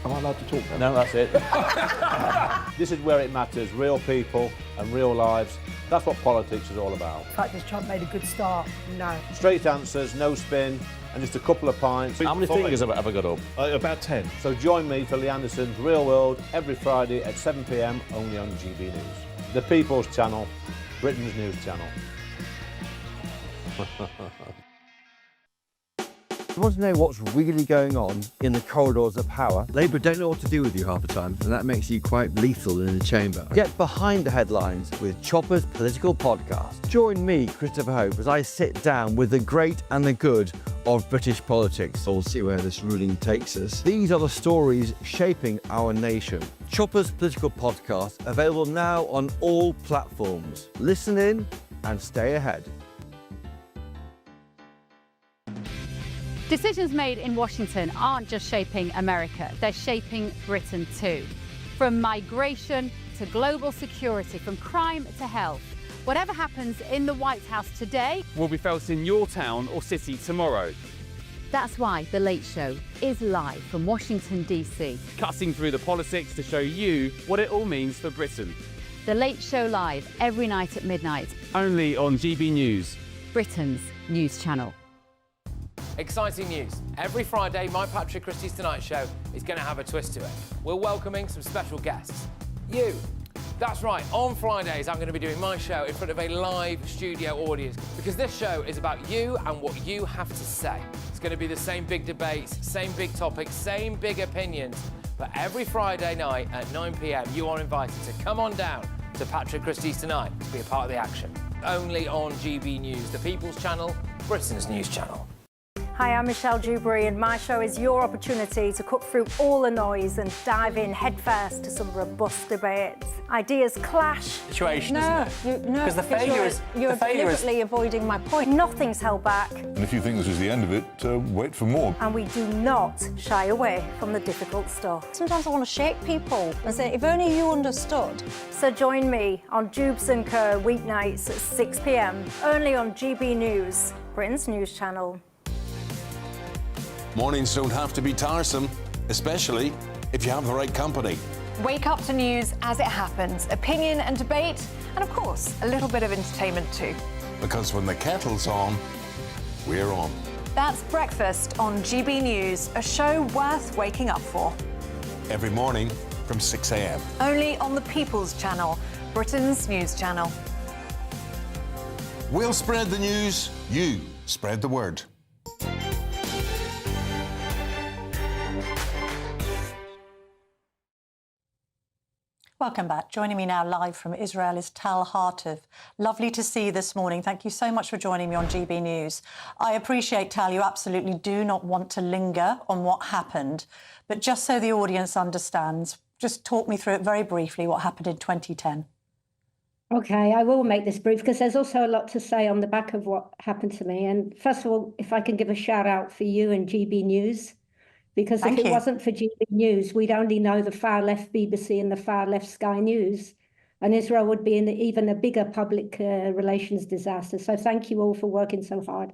Am I allowed to talk now? No, that's it. This is where it matters, real people and real lives. That's what politics is all about. In fact, has Trump made a good start? No. Straight answers, no spin, and just a couple of pints. How many fingers have I got up? About 10. So join me for Lee Anderson's Real World every Friday at 7 p.m, only on GB News. The People's Channel, Britain's news channel. You want to know what's really going on in the corridors of power? Labour don't know what to do with you half the time, and that makes you quite lethal in the chamber. Get behind the headlines with Chopper's Political Podcast. Join me, Christopher Hope, as I sit down with the great and the good of British politics. We'll see where this ruling takes us. These are the stories shaping our nation. Chopper's Political Podcast, available now on all platforms. Listen in and stay ahead. Decisions made in Washington aren't just shaping America, they're shaping Britain too. From migration to global security, from crime to health. Whatever happens in the White House today will be felt in your town or city tomorrow. That's why The Late Show is live from Washington, DC. Cutting through the politics to show you what it all means for Britain. The Late Show live every night at midnight. Only on GB News, Britain's news channel. Exciting news. Every Friday, my Patrick Christie's Tonight Show is going to have a twist to it. We're welcoming some special guests. You. That's right, on Fridays I'm going to be doing my show in front of a live studio audience because this show is about you and what you have to say. It's going to be the same big debates, same big topics, same big opinions. But every Friday night at 9 p.m, you are invited to come on down to Patrick Christie's Tonight to be a part of the action. Only on GB News, the People's Channel, Britain's news channel. Hi, I'm Michelle Dewberry, and my show is your opportunity to cut through all the noise and dive in headfirst to some robust debates. Ideas clash. Situation, isn't it? No, because the failure is you're deliberately avoiding my point. Nothing's held back. And if you think this is the end of it, wait for more. And we do not shy away from the difficult stuff. Sometimes I want to shake people and say, if only you understood. So join me on Jubes & Kerr weeknights at 6 p.m, only on GB News, Britain's news channel. Mornings don't have to be tiresome, especially if you have the right company. Wake up to news as it happens, opinion and debate, and of course, a little bit of entertainment too. Because when the kettle's on, we're on. That's Breakfast on GB News, a show worth waking up for. Every morning from 6 a.m. Only on the People's Channel, Britain's news channel. We'll spread the news, you spread the word. Welcome back. Joining me now live from Israel is Tal Hartuv. Lovely to see you this morning. Thank you so much for joining me on GB News. I appreciate, Tal, you absolutely do not want to linger on what happened. But just so the audience understands, just talk me through it very briefly, what happened in 2010. OK, I will make this brief because there's also a lot to say on the back of what happened to me. And first of all, if I can give a shout out for you and GB News. Because if it wasn't for GB News, we'd only know the far left BBC and the far left Sky News. And Israel would be in even a bigger public relations disaster. So thank you all for working so hard.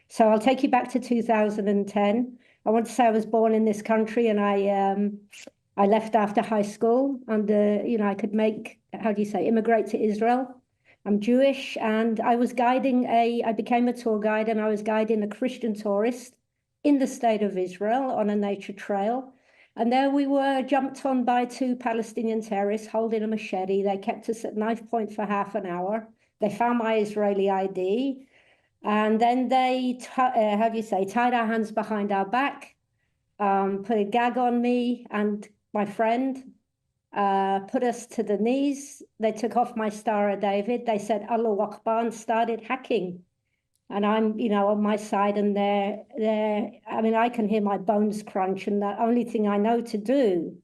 So I'll take you back to 2010. I want to say I was born in this country and I left after high school and, I could immigrate to Israel. I'm Jewish and I became a tour guide and I was guiding a Christian tourist in the state of Israel on a nature trail. And there we were jumped on by two Palestinian terrorists holding a machete. They kept us at knife point for half an hour. They found my Israeli ID, and then they, tied our hands behind our back, put a gag on me and my friend, put us to the knees. They took off my Star of David. They said, Allahu Akbar, and started hacking. And I'm, on my side, and I can hear my bones crunch, and the only thing I know to do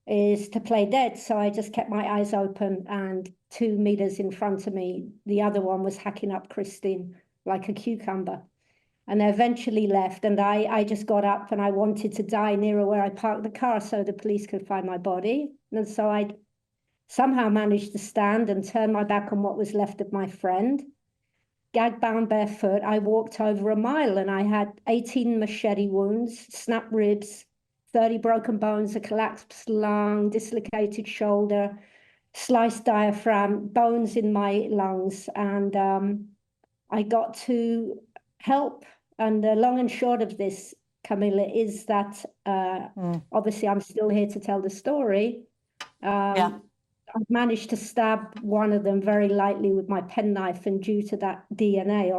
is to play dead. So I just kept my eyes open, and 2 meters in front of me, the other one was hacking up Christine like a cucumber. And they eventually left, and I just got up, and I wanted to die nearer where I parked the car so the police could find my body. And so I somehow managed to stand and turn my back on what was left of my friend. Gag bound barefoot, I walked over a mile, and I had 18 machete wounds, snapped ribs, 30 broken bones, a collapsed lung, dislocated shoulder, sliced diaphragm, bones in my lungs. And I got to help. And the long and short of this, Camilla, is that obviously I'm still here to tell the story. I've managed to stab one of them very lightly with my penknife, and due to that DNA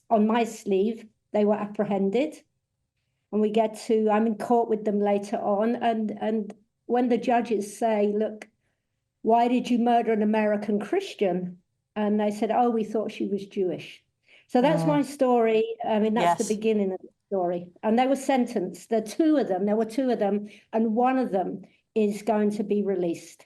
on my sleeve, they were apprehended. And I'm in court with them later on, and when the judges say, look, why did you murder an American Christian? And they said, oh, we thought she was Jewish. So that's my story. That's the beginning of the story. And they were sentenced. There were two of them, and one of them is going to be released.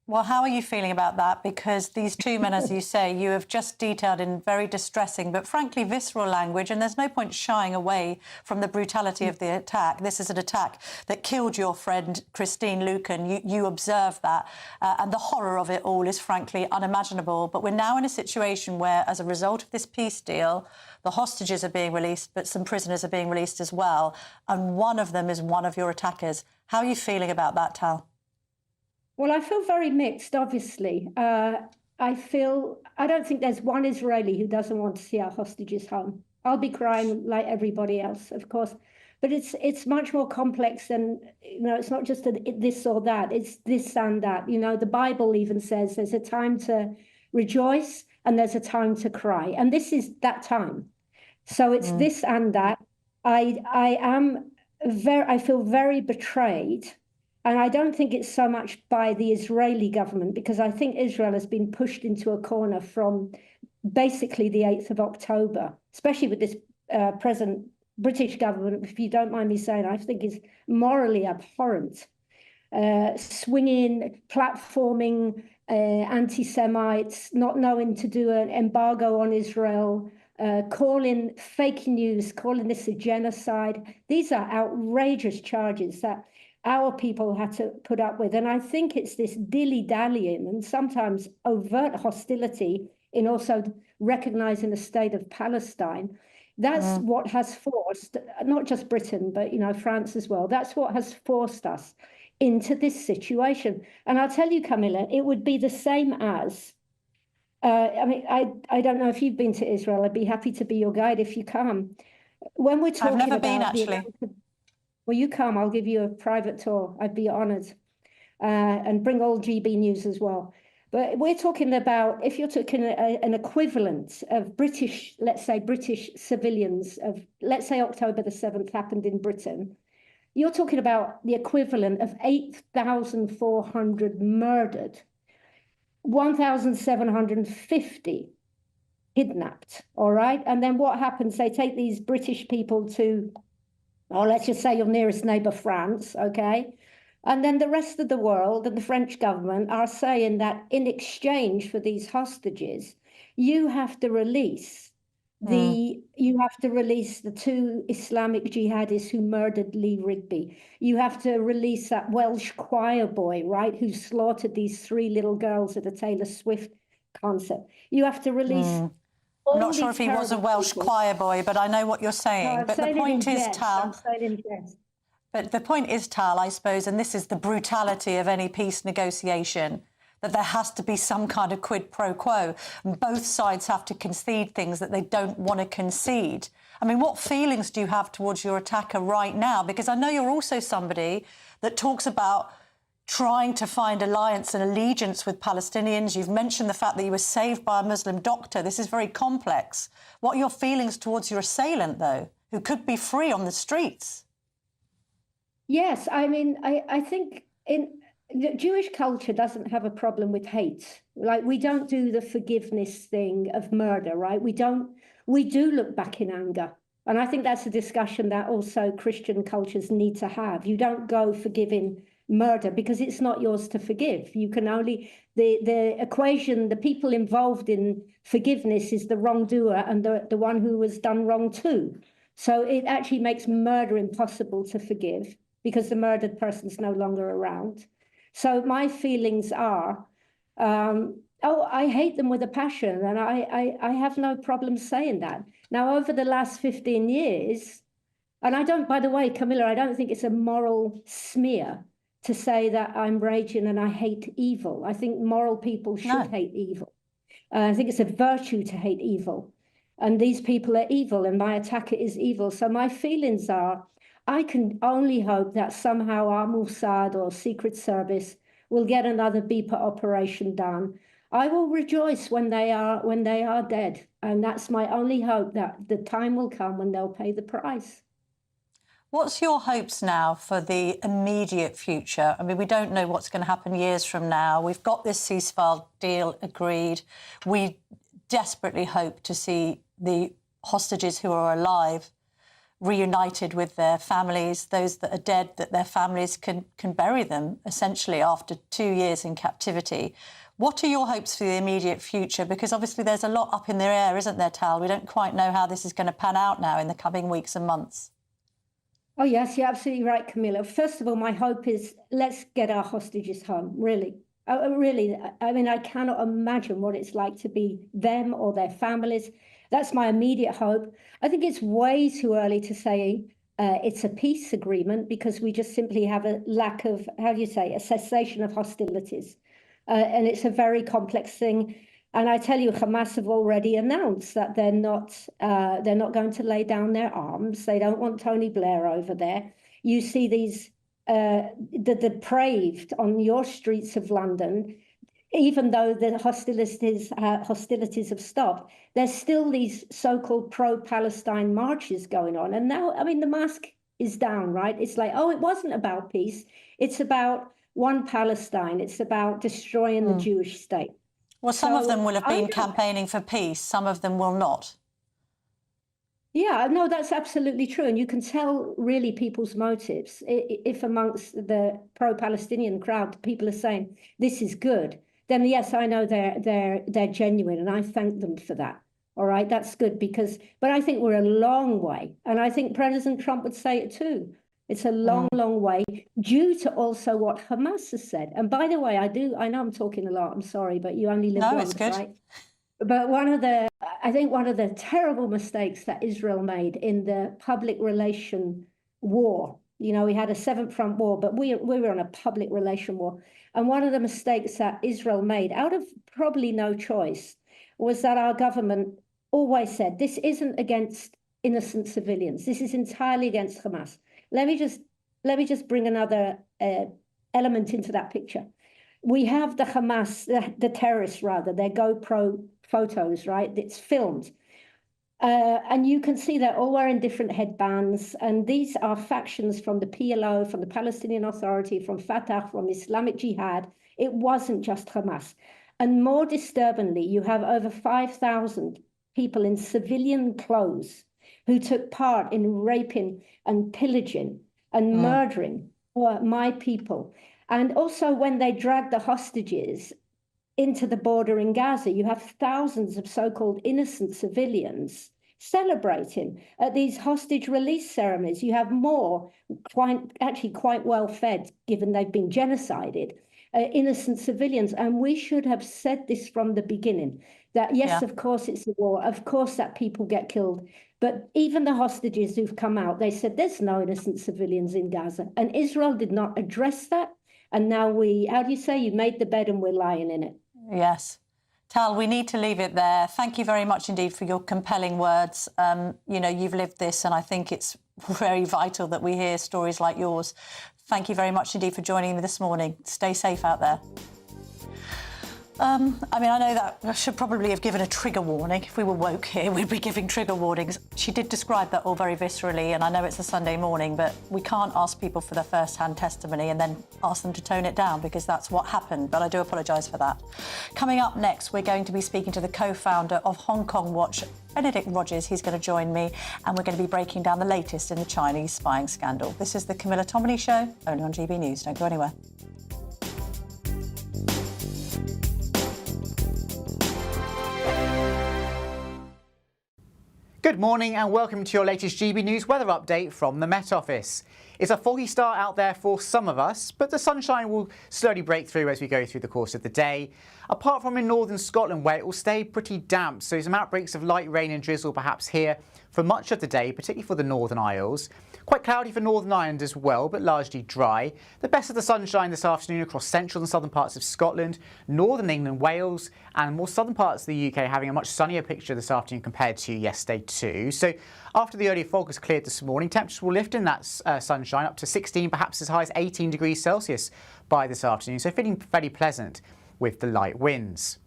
Well, how are you feeling about that? Because these 2 men, as you say, you have just detailed in very distressing but frankly visceral language, and there's no point shying away from the brutality of the attack. This is an attack that killed your friend Christine Lucan. You observed that, and the horror of it all is frankly unimaginable. But we're now in a situation where, as a result of this peace deal, the hostages are being released, but some prisoners are being released as well, and one of them is one of your attackers. How are you feeling about that, Tal? Well, I feel very mixed, obviously. I don't think there's one Israeli who doesn't want to see our hostages home. I'll be crying like everybody else, of course. But it's much more complex than, it's not just this or that. It's this and that. The Bible even says there's a time to rejoice and there's a time to cry. And this is that time. So it's this and that. I feel very betrayed. And I don't think it's so much by the Israeli government, because I think Israel has been pushed into a corner from basically the 8th of October, especially with this present British government, if you don't mind me saying, I think is morally abhorrent. Swinging, platforming anti-Semites, not knowing to do an embargo on Israel, calling fake news, calling this a genocide. These are outrageous charges that our people had to put up with. And I think it's this dilly-dallying and sometimes overt hostility in also recognizing the state of Palestine. That's what has forced, not just Britain, but, France as well. That's what has forced us into this situation. And I'll tell you, Camilla, it would be the same as, I don't know if you've been to Israel. I'd be happy to be your guide if you come. When we're talking I've never been, actually. Well, you come, I'll give you a private tour. I'd be honoured. And bring all GB News as well. But we're talking about, if you're talking an equivalent of British, let's say British civilians of, let's say October the 7th happened in Britain, you're talking about the equivalent of 8,400 murdered, 1,750 kidnapped, all right? And then what happens, they take these British people to, let's just say your nearest neighbour, France, okay? And then the rest of the world and the French government are saying that in exchange for these hostages, you have to release the 2 Islamic jihadists who murdered Lee Rigby. You have to release that Welsh choir boy, right, who slaughtered these 3 little girls at a Taylor Swift concert. You have to release... I'm not sure if he was a Welsh choir boy, but I know what you're saying. No, but the point is, Tal, but the point is, Tal, I suppose, and this is the brutality of any peace negotiation, that there has to be some kind of quid pro quo. And both sides have to concede things that they don't want to concede. I mean, what feelings do you have towards your attacker right now? Because I know you're also somebody that talks about trying to find alliance and allegiance with Palestinians. You've mentioned the fact that you were saved by a Muslim doctor. This is very complex. What are your feelings towards your assailant, though, who could be free on the streets? Yes, I mean, I think in the Jewish culture doesn't have a problem with hate. Like, we don't do the forgiveness thing of murder, right? We do look back in anger. And I think that's a discussion that also Christian cultures need to have. You don't go forgiving murder because it's not yours to forgive. You can only, the equation, the people involved in forgiveness is the wrongdoer and the one who was done wrong too. So it actually makes murder impossible to forgive because the murdered person's no longer around. So my feelings are, I hate them with a passion, and I have no problem saying that. Now, over the last 15 years, and I don't, by the way, Camilla, I don't think it's a moral smear to say that I'm raging and I hate evil. I think moral people should hate evil. I think it's a virtue to hate evil. And these people are evil, and my attacker is evil. So my feelings are, I can only hope that somehow our Mossad or Secret Service will get another beeper operation done. I will rejoice when they are dead. And that's my only hope, that the time will come when they'll pay the price. What's your hopes now for the immediate future? I mean, we don't know what's going to happen years from now. We've got this ceasefire deal agreed. We desperately hope to see the hostages who are alive reunited with their families, those that are dead, that their families can bury them, essentially, after 2 years in captivity. What are your hopes for the immediate future? Because obviously there's a lot up in the air, isn't there, Tal? We don't quite know how this is going to pan out now in the coming weeks and months. Oh, yes, you're absolutely right, Camilla. First of all, my hope is let's get our hostages home, really. Really, I mean, I cannot imagine what it's like to be them or their families. That's my immediate hope. I think it's way too early to say it's a peace agreement, because we just simply have a lack of, how do you say, a cessation of hostilities. And it's a very complex thing. And I tell you, Hamas have already announced that they're not going to lay down their arms. They don't want Tony Blair over there. You see these the depraved on your streets of London. Even though the hostilities have stopped, there's still these so-called pro-Palestine marches going on. And now, I mean, the mask is down, right? It's like, oh, it wasn't about peace. It's about one Palestine. It's about destroying the Jewish state. Well, some of them will have been campaigning for peace. Some of them will not. Yeah, no, that's absolutely true. And you can tell really people's motives. If amongst the pro-Palestinian crowd, people are saying, this is good, then yes, I know they're genuine, and I thank them for that. All right, that's good, but I think we're a long way. And I think President Trump would say it too. It's a long, long way, due to also what Hamas has said. And by the way, I know I'm talking a lot, I'm sorry, but you only live once, right? But I think one of the terrible mistakes that Israel made in the public relation war, you know, we had a seventh front war, but we were on a public relation war. And one of the mistakes that Israel made, out of probably no choice, was that our government always said, this isn't against innocent civilians. This is entirely against Hamas. Let me just bring another element into that picture. We have the Hamas, the terrorists rather, their GoPro photos, right? It's filmed. And you can see they're all wearing different headbands. And these are factions from the PLO, from the Palestinian Authority, from Fatah, from Islamic Jihad. It wasn't just Hamas. And more disturbingly, you have over 5,000 people in civilian clothes who took part in raping and pillaging and murdering my people. And also when they dragged the hostages into the border in Gaza, you have thousands of so-called innocent civilians celebrating at these hostage release ceremonies. You have more, quite well-fed, given they've been genocided, innocent civilians. And we should have said this from the beginning, that yes, of course it's a war, of course that people get killed. But even the hostages who've come out, they said there's no innocent civilians in Gaza. And Israel did not address that. And now how do you say, you made the bed and we're lying in it. Yes. Tal, we need to leave it there. Thank you very much indeed for your compelling words. You know, you've lived this, and I think it's very vital that we hear stories like yours. thank you very much indeed for joining me this morning. Stay safe out there. I mean, I know that I should probably have given a trigger warning. If we were woke here, we'd be giving trigger warnings. She did describe that all very viscerally, and I know it's a Sunday morning, but we can't ask people for their first-hand testimony and then ask them to tone it down, because that's what happened, but I do apologise for that. Coming up next, we're going to be speaking to the co-founder of Hong Kong Watch, Benedict Rogers. He's going to join me, and we're going to be breaking down the latest in the Chinese spying scandal. This is the Camilla Tominey Show, only on GB News. Don't go anywhere. Good morning and welcome to your latest GB News weather update from the Met Office. It's a foggy start out there for some of us, but the sunshine will slowly break through as we go through the course of the day. Apart from in northern Scotland, where it will stay pretty damp, so some outbreaks of light rain and drizzle perhaps here for much of the day, particularly for the Northern Isles. Quite cloudy for Northern Ireland as well, but largely dry. The best of the sunshine this afternoon across central and southern parts of Scotland, northern England, Wales, and more southern parts of the UK having a much sunnier picture this afternoon compared to yesterday too. So after the early fog has cleared this morning, temperatures will lift in that sunshine up to 16, perhaps as high as 18 degrees Celsius by this afternoon. So feeling fairly pleasant with the light winds.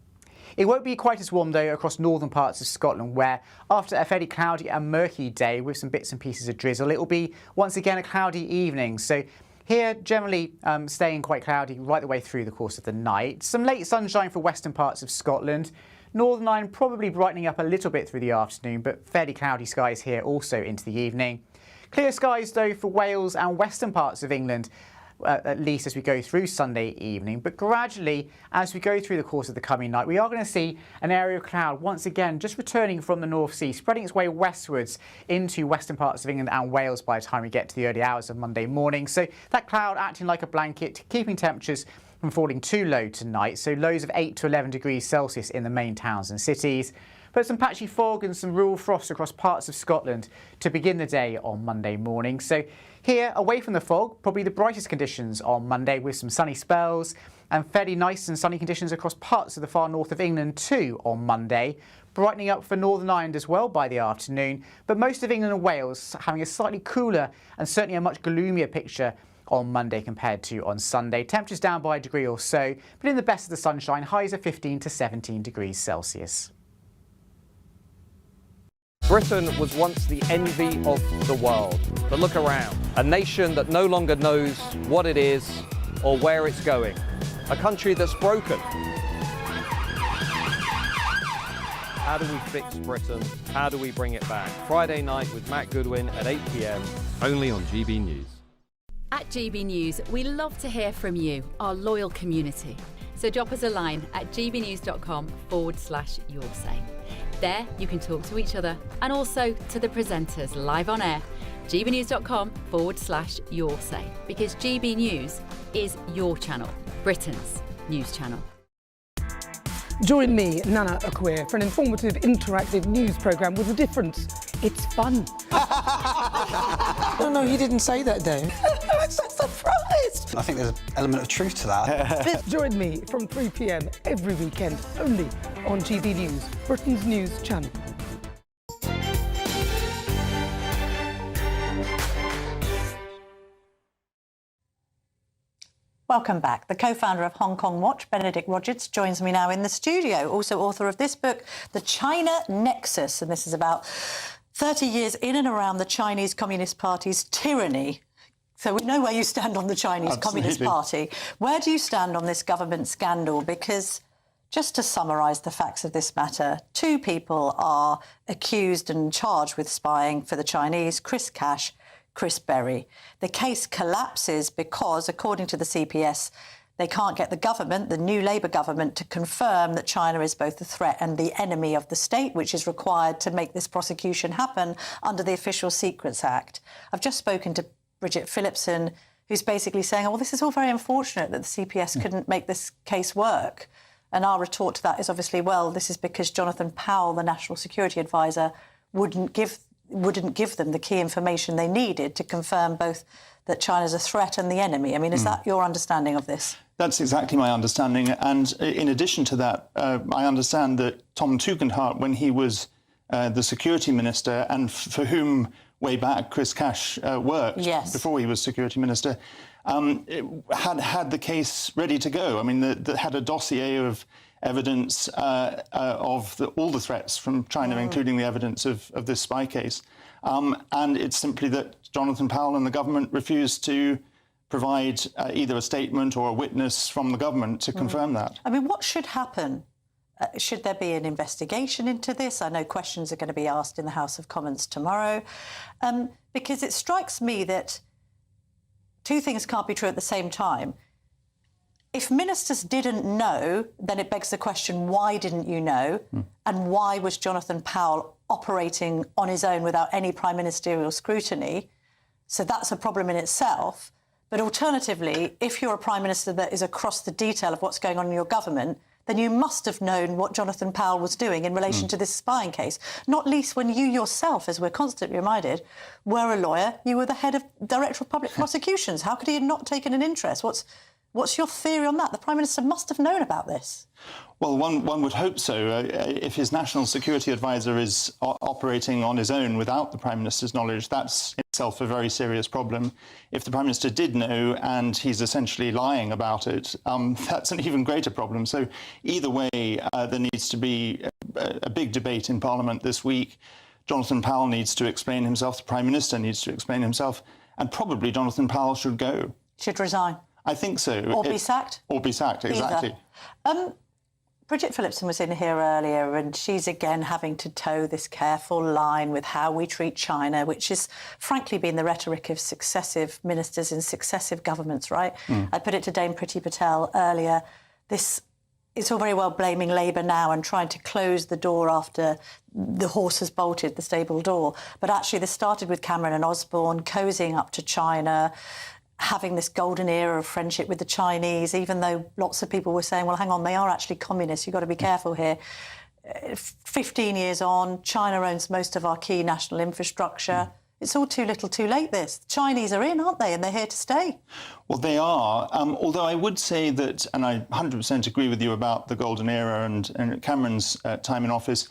It won't be quite as warm though across northern parts of Scotland, where after a fairly cloudy and murky day with some bits and pieces of drizzle, it will be once again a cloudy evening. So here generally staying quite cloudy right the way through the course of the night. Some late sunshine for western parts of Scotland. Northern Ireland probably brightening up a little bit through the afternoon, but fairly cloudy skies here also into the evening. Clear skies though for Wales and western parts of England, at least as we go through Sunday evening. But gradually, as we go through the course of the coming night, we are going to see an area of cloud once again just returning from the North Sea, spreading its way westwards into western parts of England and Wales by the time we get to the early hours of Monday morning. So that cloud acting like a blanket, keeping temperatures from falling too low tonight. So lows of 8 to 11 degrees Celsius in the main towns and cities. But some patchy fog and some rural frost across parts of Scotland to begin the day on Monday morning. So here, away from the fog, probably the brightest conditions on Monday with some sunny spells and fairly nice and sunny conditions across parts of the far north of England too on Monday. Brightening up for Northern Ireland as well by the afternoon, but most of England and Wales having a slightly cooler and certainly a much gloomier picture on Monday compared to on Sunday. Temperatures down by a degree or so, but in the best of the sunshine, highs of 15 to 17 degrees Celsius. Britain was once the envy of the world, but look around. A nation that no longer knows what it is or where it's going. A country that's broken. How do we fix Britain? How do we bring it back? Friday night with Matt Goodwin at 8 p.m, only on GB News. At GB News, we love to hear from you, our loyal community. So drop us a line at gbnews.com/yoursay. There you can talk to each other and also to the presenters live on air. gbnews.com/yoursay, because GB News is your channel, Britain's news channel. Join me, Nana Akweer, for an informative, interactive news programme with a difference. It's fun. No, he didn't say that, Dave. I'm so surprised. I think there's an element of truth to that. Join me from 3 p.m. every weekend, only on GB News, Britain's news channel. Welcome back. The co-founder of Hong Kong Watch, Benedict Rogers, joins me now in the studio. Also author of this book, The China Nexus, and this is about 30 years in and around the Chinese Communist Party's tyranny. So we know where you stand on the Chinese Communist Party. Where do you stand on this government scandal? Because just to summarise the facts of this matter, 2 people are accused and charged with spying for the Chinese, Chris Cash, Chris Berry. The case collapses because, according to the CPS, they can't get the government, the new Labour government, to confirm that China is both the threat and the enemy of the state, which is required to make this prosecution happen under the Official Secrets Act. I've just spoken to Bridget Phillipson, who's basically saying, oh, well, this is all very unfortunate that the CPS couldn't make this case work. And our retort to that is obviously, well, this is because Jonathan Powell, the National Security Advisor, wouldn't give them the key information they needed to confirm both that China's a threat and the enemy. I mean, is that your understanding of this? That's exactly my understanding. And in addition to that, I understand that Tom Tugendhat, when he was the security minister, and for whom way back Chris Cash worked before he was security minister, had the case ready to go. I mean, had a dossier of evidence of all the threats from China, including the evidence of this spy case. And it's simply that Jonathan Powell and the government refused to provide either a statement or a witness from the government to confirm that. I mean, what should happen? Should there be an investigation into this? I know questions are going to be asked in the House of Commons tomorrow, because it strikes me that two things can't be true at the same time. If ministers didn't know, then it begs the question, why didn't you know? And why was Jonathan Powell operating on his own without any prime ministerial scrutiny? So that's a problem in itself. But alternatively, if you're a prime minister that is across the detail of what's going on in your government, then you must have known what Jonathan Powell was doing in relation to this spying case, not least when you yourself, as we're constantly reminded, were a lawyer. You were the head of Director of Public Prosecutions. How could he have not taken an interest? What's your theory on that? The Prime Minister must have known about this. Well, one would hope so. If his national security advisor is operating on his own without the Prime Minister's knowledge, that's itself a very serious problem. If the Prime Minister did know and he's essentially lying about it, that's an even greater problem. So either way, there needs to be a big debate in Parliament this week. Jonathan Powell needs to explain himself, the Prime Minister needs to explain himself, and probably Jonathan Powell should go. Should resign. I think so. Or be sacked? Or be sacked, exactly. Bridget Phillipson was in here earlier, and she's again having to toe this careful line with how we treat China, which has frankly been the rhetoric of successive ministers in successive governments, right? I put it to Dame Priti Patel earlier. It's all very well blaming Labour now and trying to close the door after the horse has bolted the stable door. But actually, this started with Cameron and Osborne cozying up to China, having this golden era of friendship with the Chinese, even though lots of people were saying, well, hang on, they are actually communists. You've got to be careful here. 15 years on, China owns most of our key national infrastructure. It's all too little too late, this. The Chinese are in, aren't they? And they're here to stay. Well, they are. Although I would say that, and I 100% agree with you about the golden era and Cameron's time in office,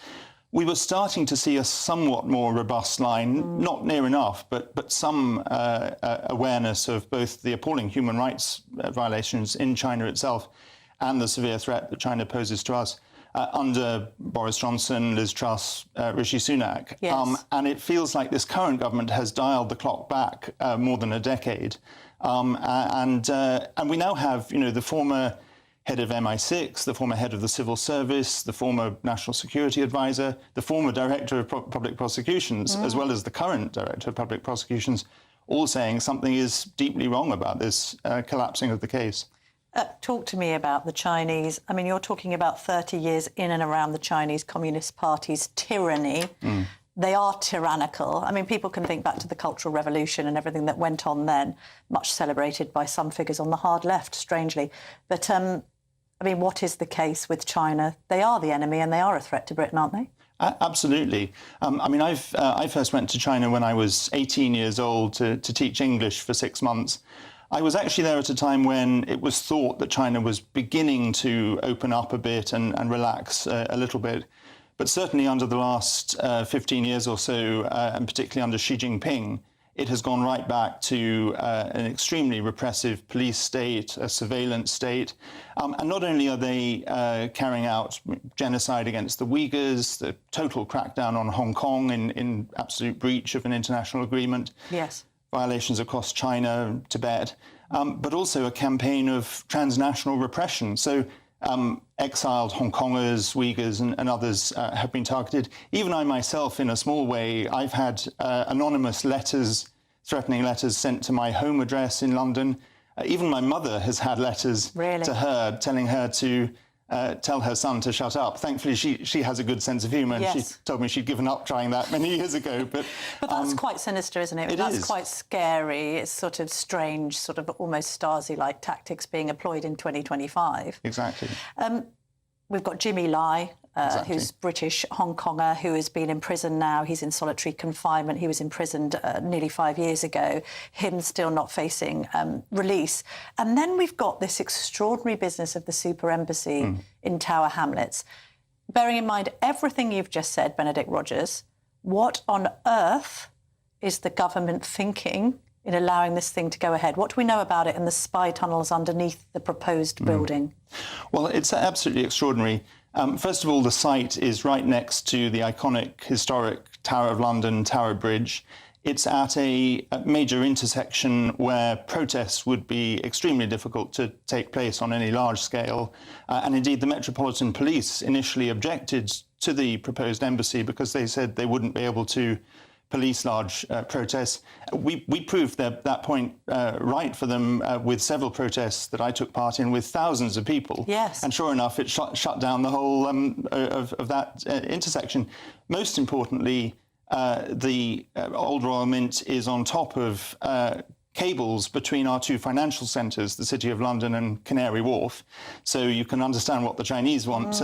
we were starting to see a somewhat more robust line, not near enough, but some awareness of both the appalling human rights violations in China itself and the severe threat that China poses to us under Boris Johnson, Liz Truss, Rishi Sunak. Yes. And it feels like this current government has dialed the clock back more than a decade. And we now have, the former head of MI6, the former head of the Civil Service, the former National Security Advisor, the former Director of Public Prosecutions, as well as the current Director of Public Prosecutions, all saying something is deeply wrong about this collapsing of the case. Talk to me about the Chinese. I mean, you're talking about 30 years in and around the Chinese Communist Party's tyranny. They are tyrannical. I mean, people can think back to the Cultural Revolution and everything that went on then, much celebrated by some figures on the hard left, strangely. But I mean, what is the case with China? They are the enemy and they are a threat to Britain, aren't they? Absolutely. I mean, I first went to China when I was 18 years old to teach English for 6 months. I was actually there at a time when it was thought that China was beginning to open up a bit and relax a little bit. But certainly under the last 15 years or so, and particularly under Xi Jinping, it has gone right back to an extremely repressive police state, a surveillance state. And not only are they carrying out genocide against the Uyghurs, the total crackdown on Hong Kong in absolute breach of an international agreement. Yes. Violations across China, Tibet, but also a campaign of transnational repression. So exiled Hong Kongers, Uyghurs and others have been targeted. Even I myself, in a small way, I've had anonymous letters, threatening letters sent to my home address in London. Even my mother has had letters to her telling her to tell her son to shut up. Thankfully, she has a good sense of humour. Yes. She told me she'd given up trying that many years ago. But that's quite sinister, isn't it? That's quite scary. It's sort of strange, sort of almost Stasi-like tactics being employed in 2025. Exactly. We've got Jimmy Lai, who's British Hong Konger, who has been in prison now. He's in solitary confinement. He was imprisoned nearly 5 years ago. Him still not facing release. And then we've got this extraordinary business of the super embassy in Tower Hamlets. Bearing in mind everything you've just said, Benedict Rogers, what on earth is the government thinking in allowing this thing to go ahead? What do we know about it and the spy tunnels underneath the proposed building? Well, it's absolutely extraordinary. First of all, the site is right next to the iconic historic Tower of London, Tower Bridge. It's at a major intersection where protests would be extremely difficult to take place on any large scale. And indeed, the Metropolitan Police initially objected to the proposed embassy because they said they wouldn't be able to police large protests. We proved that point right for them with several protests that I took part in with thousands of people. Yes. And sure enough, it shut down the whole of that intersection. Most importantly, the Old Royal Mint is on top of cables between our two financial centres, the City of London and Canary Wharf. So you can understand what the Chinese want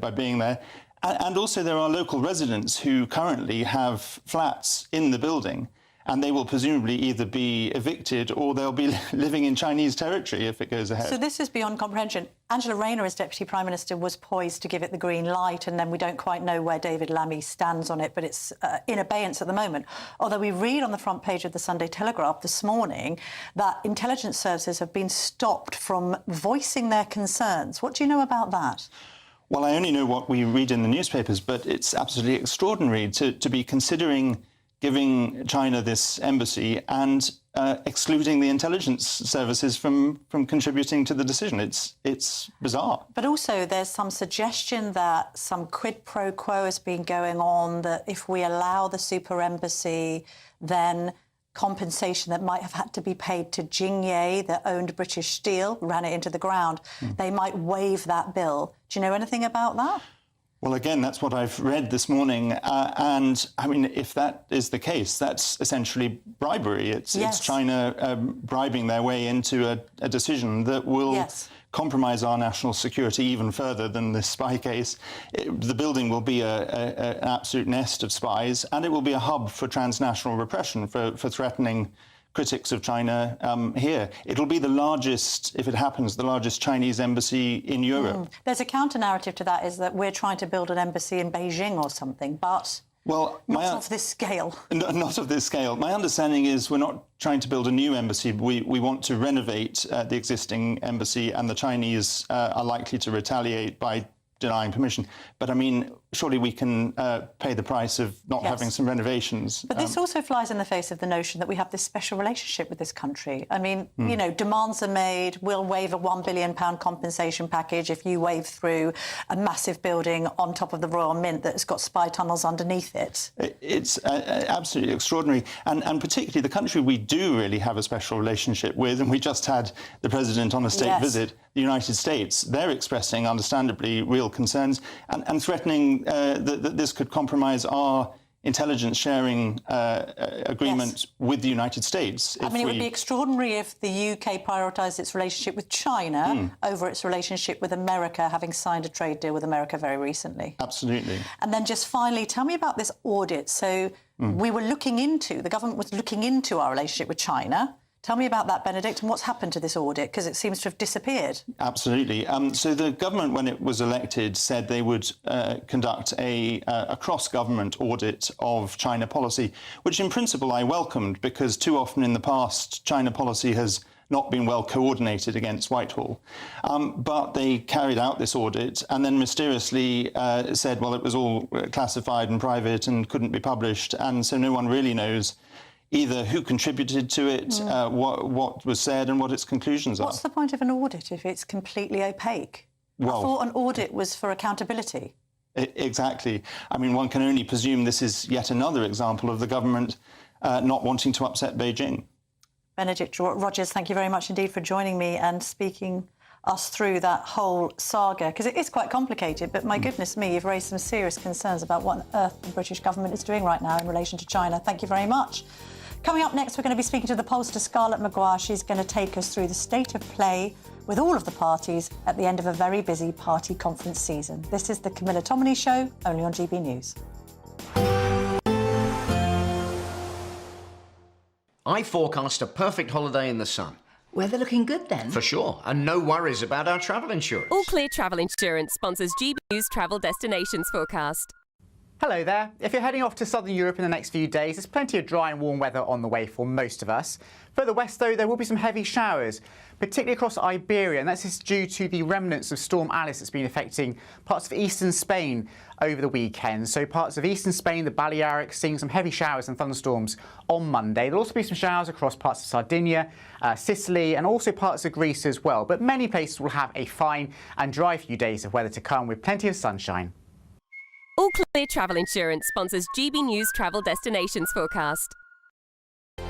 by being there. And also there are local residents who currently have flats in the building, and they will presumably either be evicted or they'll be living in Chinese territory if it goes ahead. So this is beyond comprehension. Angela Rayner, as Deputy Prime Minister, was poised to give it the green light, and then we don't quite know where David Lammy stands on it, but it's in abeyance at the moment. Although we read on the front page of the Sunday Telegraph this morning that intelligence services have been stopped from voicing their concerns. What do you know about that? Well, I only know what we read in the newspapers, but it's absolutely extraordinary to be considering giving China this embassy and excluding the intelligence services from contributing to the decision. It's bizarre. But also there's some suggestion that some quid pro quo has been going on, that if we allow the super embassy, then compensation that might have had to be paid to Jingye, that owned British Steel, ran it into the ground. They might waive that bill. Do you know anything about that? Well, again, that's what I've read this morning. And, I mean, if that is the case, that's essentially bribery. It's China bribing their way into a decision that will compromise our national security even further than this spy case. The building will be an absolute nest of spies, and it will be a hub for transnational repression, for threatening critics of China here. It'll be the largest, if it happens, the largest Chinese embassy in Europe. There's a counter-narrative to that, is that we're trying to build an embassy in Beijing or something, but not of this scale. Not of this scale. My understanding is we're not trying to build a new embassy. We want to renovate the existing embassy, and the Chinese are likely to retaliate by denying permission. But I mean, surely we can pay the price of not having some renovations. But this also flies in the face of the notion that we have this special relationship with this country. I mean, you know, demands are made. We'll waive a £1 billion compensation package if you wave through a massive building on top of the Royal Mint that's got spy tunnels underneath it. It's absolutely extraordinary. And particularly the country we do really have a special relationship with, and we just had the President on a state visit, the United States. They're expressing, understandably, real concerns and threatening that this could compromise our intelligence sharing agreement with the United States. I mean, it would be extraordinary if the UK prioritised its relationship with China over its relationship with America, having signed a trade deal with America very recently. Absolutely. And then just finally, tell me about this audit. So we were looking into, the government was looking into our relationship with China. Tell me about that, Benedict, and what's happened to this audit, because it seems to have disappeared. Absolutely. So the government, when it was elected, said they would conduct a cross-government audit of China policy, which in principle I welcomed, because too often in the past China policy has not been well coordinated against Whitehall. But they carried out this audit and then mysteriously said, well, it was all classified and private and couldn't be published, and so no one really knows either who contributed to it, what was said and what its conclusions are. What's the point of an audit if it's completely opaque? Well, I thought an audit was for accountability. Exactly. I mean, one can only presume this is yet another example of the government not wanting to upset Beijing. Benedict Rogers, thank you very much indeed for joining me and speaking us through that whole saga, because it is quite complicated, but my goodness me, you've raised some serious concerns about what on earth the British government is doing right now in relation to China. Thank you very much. Coming up next, we're going to be speaking to the pollster Scarlett Maguire. She's going to take us through the state of play with all of the parties at the end of a very busy party conference season. This is the Camilla Tominey Show, only on GB News. I forecast a perfect holiday in the sun. Weather looking good then? For sure, and no worries about our travel insurance. All Clear Travel Insurance sponsors GB News Travel Destinations Forecast. Hello there. If you're heading off to southern Europe in the next few days, there's plenty of dry and warm weather on the way for most of us. Further west, though, there will be some heavy showers, particularly across Iberia, and that's just due to the remnants of Storm Alice that's been affecting parts of eastern Spain over the weekend. So parts of eastern Spain, the Balearics, seeing some heavy showers and thunderstorms on Monday. There'll also be some showers across parts of Sardinia, Sicily, and also parts of Greece as well. But many places will have a fine and dry few days of weather to come with plenty of sunshine. All Clear Travel Insurance sponsors GB News Travel Destinations Forecast. In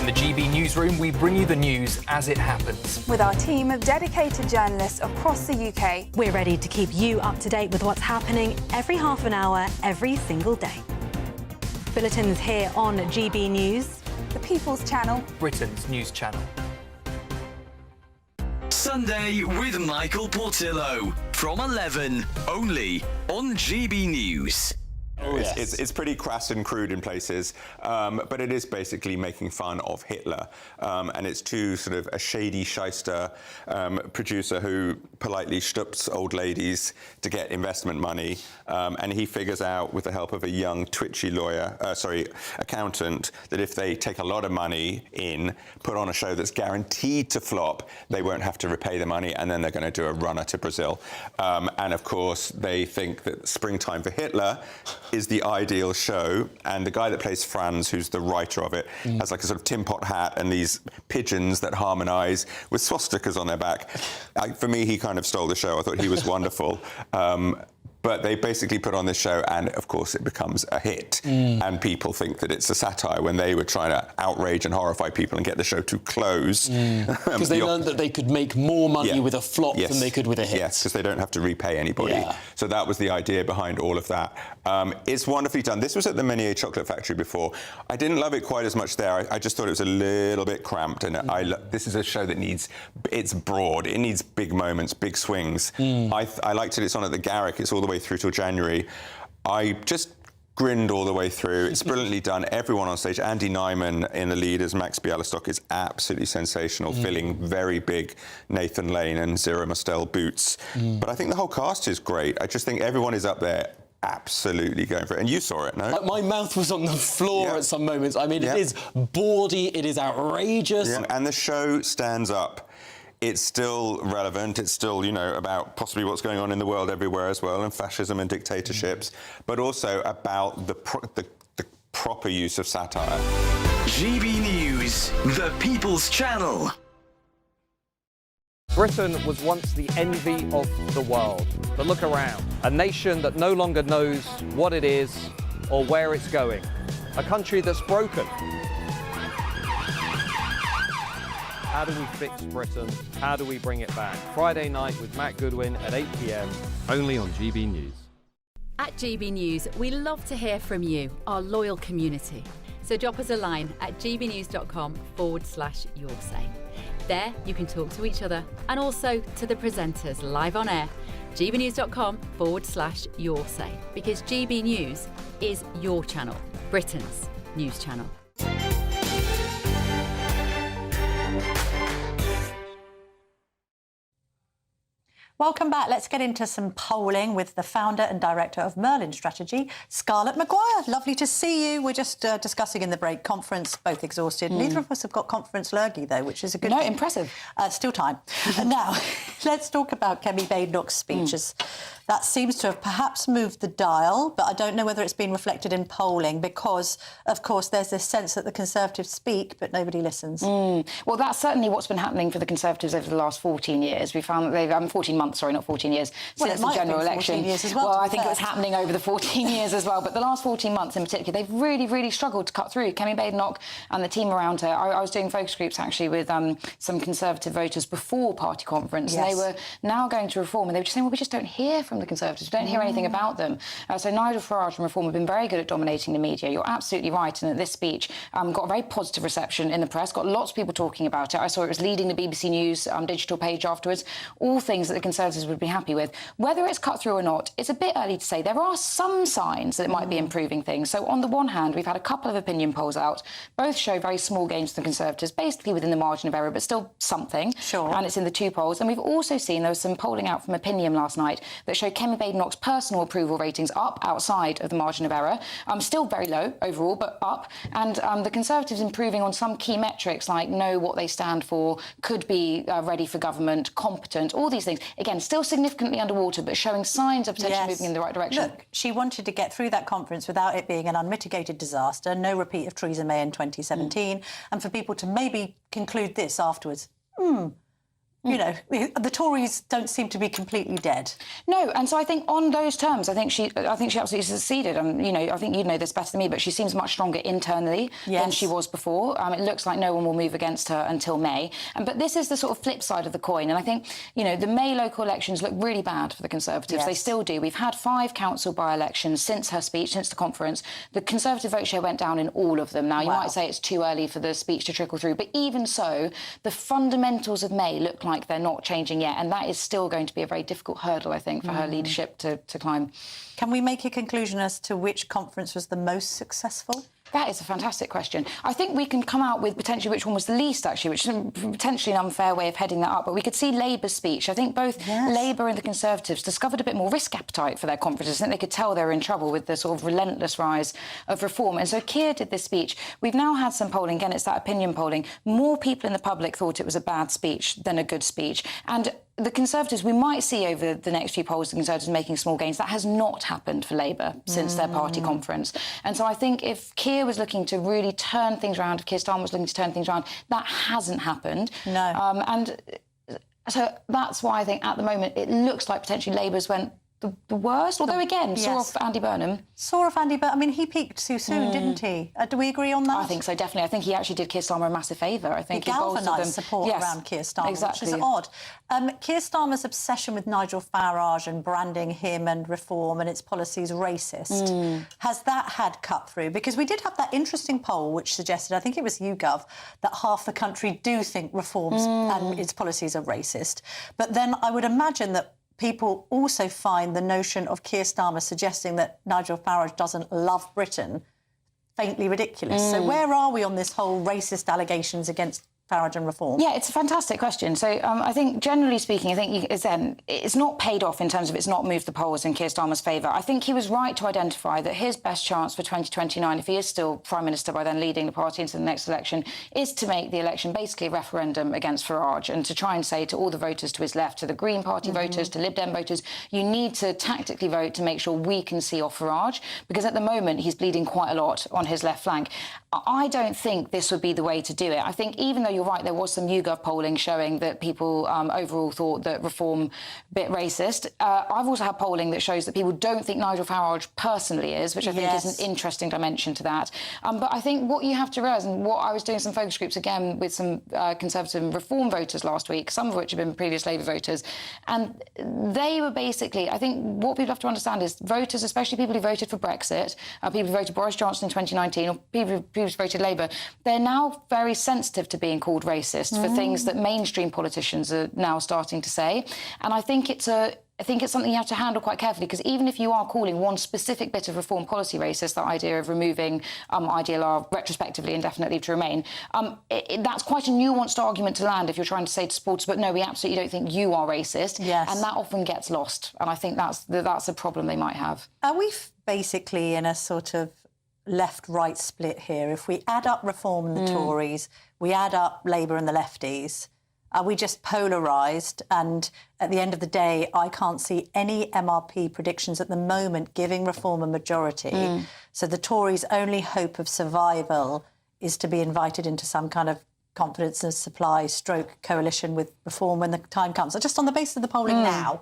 the GB Newsroom, we bring you the news as it happens. With our team of dedicated journalists across the UK, we're ready to keep you up to date with what's happening every half an hour, every single day. Bulletins here on GB News, the People's Channel, Britain's news channel. Sunday with Michael Portillo from 11, only on GB News. Oh, yes. It's pretty crass and crude in places, but it is basically making fun of Hitler. And it's sort of a shady shyster producer who politely stups old ladies to get investment money. And he figures out, with the help of a young, twitchy accountant, that if they take a lot of money in, put on a show that's guaranteed to flop, they won't have to repay the money, and then they're going to do a runner to Brazil. And of course, they think that Springtime for Hitler is the ideal show, and the guy that plays Franz, who's the writer of it, has like a sort of tin pot hat and these pigeons that harmonise with swastikas on their back. For me, he kind of stole the show. I thought he was wonderful. But they basically put on this show, and of course it becomes a hit. And people think that it's a satire when they were trying to outrage and horrify people and get the show to close. Because they learned that they could make more money with a flop than they could with a hit. Yes, because they don't have to repay anybody. So that was the idea behind all of that. It's wonderfully done. This was at the Menier Chocolate Factory before. I didn't love it quite as much there. I just thought it was a little bit cramped. And this is a show that it's broad. It needs big moments, big swings. I liked it. It's on at the Garrick. It's all the way through till January. I just grinned all the way through. It's brilliantly done. Everyone on stage. Andy Nyman in the lead as Max Bialystock is absolutely sensational, filling very big Nathan Lane and Zira Mostel boots. But I think the whole cast is great. I just think everyone is up there absolutely going for it. And you saw it, no? My mouth was on the floor at some moments. I mean, it is bawdy, it is outrageous. And the show stands up. It's still relevant. It's still, about possibly what's going on in the world everywhere as well, and fascism and dictatorships, but also about the proper use of satire. GB News, the People's Channel. Britain was once the envy of the world. But look around. A nation that no longer knows what it is or where it's going. A country that's broken. How do we fix Britain? How do we bring it back? Friday night with Matt Goodwin at 8 p.m. only on GB News. At GB News, we love to hear from you, our loyal community. So drop us a line at gbnews.com/yoursay. There you can talk to each other and also to the presenters live on air. gbnews.com/yoursay, because GB News is your channel, Britain's news channel. Welcome back. Let's get into some polling with the founder and director of Merlin Strategy, Scarlett Maguire. Lovely to see you. We're just discussing in the break conference, both exhausted. Neither of us have got conference lurgy, though, which is a good thing. Impressive. Still time. And now, let's talk about Kemi Badenoch's speeches. That seems to have perhaps moved the dial, but I don't know whether it's been reflected in polling because, of course, there's this sense that the Conservatives speak, but nobody listens. Well, that's certainly what's been happening for the Conservatives over the last 14 years. We found that they've 14 months, sorry, not 14 years, since the general election. 14 years as well, I think it was happening over the 14 years as well. But the last 14 months in particular, they've really, really struggled to cut through. Kemi Badenoch and the team around her. I was doing focus groups, actually, with some Conservative voters before party conference. Yes. And they were now going to reform, and they were just saying, well, we just don't hear from from the Conservatives. We don't hear anything about them. So Nigel Farage and Reform have been very good at dominating the media. You're absolutely right in that this speech got a very positive reception in the press, got lots of people talking about it. I saw it was leading the BBC News digital page afterwards, all things that the Conservatives would be happy with. Whether it's cut through or not, it's a bit early to say. There are some signs that it might be improving things. So on the one hand, we've had a couple of opinion polls out. Both show very small gains for the Conservatives, basically within the margin of error, but still something. Sure. And it's in the 2 polls. And we've also seen there was some polling out from Opinion last night that showed Kemi Badenoch's personal approval ratings up outside of the margin of error. Still very low overall, but up. And the Conservatives improving on some key metrics like know what they stand for, could be ready for government, competent, all these things. Again, still significantly underwater, but showing signs of potentially moving in the right direction. Look, she wanted to get through that conference without it being an unmitigated disaster, no repeat of Theresa May in 2017, and for people to maybe conclude this afterwards. You know, the Tories don't seem to be completely dead. No, and so I think on those terms, I think she absolutely succeeded. And you know, I think you know this better than me, but she seems much stronger internally than she was before. It looks like no one will move against her until May. But this is the sort of flip side of the coin. And I think you know the May local elections look really bad for the Conservatives. They still do. We've had 5 council by-elections since her speech, since the conference. The Conservative vote share went down in all of them. Now you might say it's too early for the speech to trickle through, but even so, the fundamentals of May look like they're not changing yet, and that is still going to be a very difficult hurdle, I think, for her leadership to climb. Can we make a conclusion as to which conference was the most successful? That is a fantastic question. I think we can come out with potentially which one was the least, actually, which is potentially an unfair way of heading that up. But we could see Labour's speech. I think both Labour and the Conservatives discovered a bit more risk appetite for their conferences. I think they could tell they were in trouble with the sort of relentless rise of reform. And so Keir did this speech. We've now had some polling. Again, it's that opinion polling. More people in the public thought it was a bad speech than a good speech. And the Conservatives, we might see over the next few polls the Conservatives making small gains. That has not happened for Labour since their party conference. And so I think if Keir was looking to really turn things around, if Keir Starmer was looking to turn things around, that hasn't happened. No. And so that's why I think at the moment it looks like potentially Labour's went the worst, although again, saw off Andy Burnham. Saw off Andy Burnham. I mean, he peaked too soon, didn't he? Do we agree on that? I think so, definitely. I think he actually did Keir Starmer a massive favour. I think he galvanised support around Keir Starmer, which is odd. Keir Starmer's obsession with Nigel Farage and branding him and Reform and its policies racist, has that had cut through? Because we did have that interesting poll which suggested, I think it was YouGov, that half the country do think Reform's and its policies are racist. But then I would imagine that people also find the notion of Keir Starmer suggesting that Nigel Farage doesn't love Britain faintly ridiculous. So where are we on this whole racist allegations against Farage and Reform? Yeah, it's a fantastic question. So I think, generally speaking, I think it's not paid off in terms of it's not moved the polls in Keir Starmer's favour. I think he was right to identify that his best chance for 2029, if he is still Prime Minister by then leading the party into the next election, is to make the election basically a referendum against Farage and to try and say to all the voters to his left, to the Green Party voters, to Lib Dem voters, you need to tactically vote to make sure we can see off Farage, because at the moment he's bleeding quite a lot on his left flank. I don't think this would be the way to do it. I think even though you're right, there was some YouGov polling showing that people overall thought that Reform a bit racist. I've also had polling that shows that people don't think Nigel Farage personally is, which I think is an interesting dimension to that. But I think what you have to realise, and what I was doing some focus groups again with some Conservative and Reform voters last week, some of which have been previous Labour voters, and they were basically, I think what people have to understand is voters, especially people who voted for Brexit, people who voted Boris Johnson in 2019, or people who previously voted Labour, they're now very sensitive to being called racist for things that mainstream politicians are now starting to say. And I think it's something you have to handle quite carefully, because even if you are calling one specific bit of Reform policy racist, that idea of removing IDLR retrospectively indefinitely to remain, that's quite a nuanced argument to land if you're trying to say to supporters, but no, we absolutely don't think you are racist. And that often gets lost. And I think that's a problem they might have. Are we basically in a sort of left-right split here? If we add up Reform and the Tories, we add up Labour and the lefties, are we just polarised? And at the end of the day, I can't see any MRP predictions at the moment giving Reform a majority. So the Tories' only hope of survival is to be invited into some kind of confidence and supply stroke coalition with Reform when the time comes. So just on the basis of the polling now,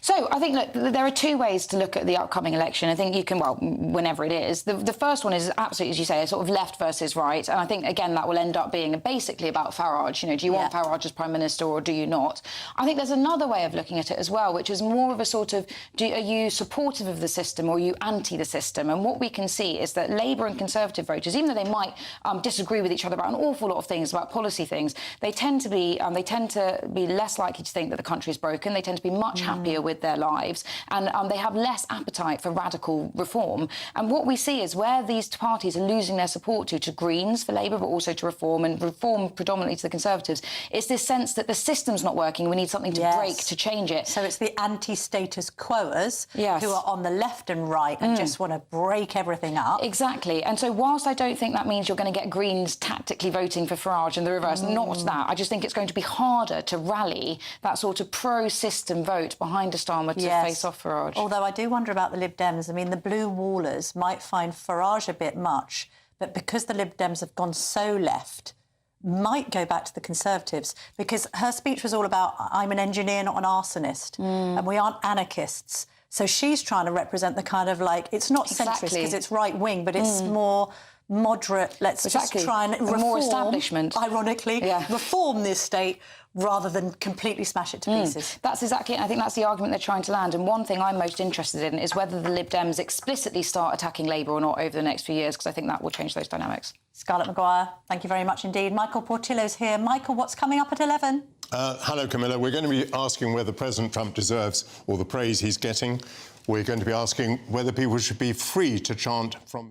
So I think, look, there are two ways to look at the upcoming election. I think you can, well, whenever it is. The first one is absolutely, as you say, a sort of left versus right. And I think, again, that will end up being basically about Farage. You know, do you want Farage as Prime Minister or do you not? I think there's another way of looking at it as well, which is more of a sort of, are you supportive of the system or are you anti the system? And what we can see is that Labour and Conservative voters, even though they might disagree with each other about an awful lot of things, about policy things, they tend to be less likely to think that the country is broken. They tend to be much happier with their lives, and they have less appetite for radical reform. And what we see is where these parties are losing their support to Greens for Labour, but also to Reform, and Reform predominantly to the Conservatives, it's this sense that the system's not working, we need something to break to change it. So it's the anti-status quoers who are on the left and right and just want to break everything up. Exactly. And so whilst I don't think that means you're going to get Greens tactically voting for Farage and the reverse, not that, I just think it's going to be harder to rally that sort of pro-system vote behind a Starmer to face off Farage. Although I do wonder about the Lib Dems. I mean, the blue wallers might find Farage a bit much, but because the Lib Dems have gone so left, might go back to the Conservatives, because her speech was all about, I'm an engineer, not an arsonist, and we aren't anarchists. So she's trying to represent the kind of, like, it's not centrist because it's right-wing, but it's more moderate, let's just try and reform, more establishment. Ironically, reform this state rather than completely smash it to pieces. That's exactly, I think that's the argument they're trying to land. And one thing I'm most interested in is whether the Lib Dems explicitly start attacking Labour or not over the next few years, because I think that will change those dynamics. Scarlett Maguire, thank you very much indeed. Michael Portillo's here. Michael, what's coming up at 11? Hello, Camilla. We're going to be asking whether President Trump deserves all the praise he's getting. We're going to be asking whether people should be free to chant from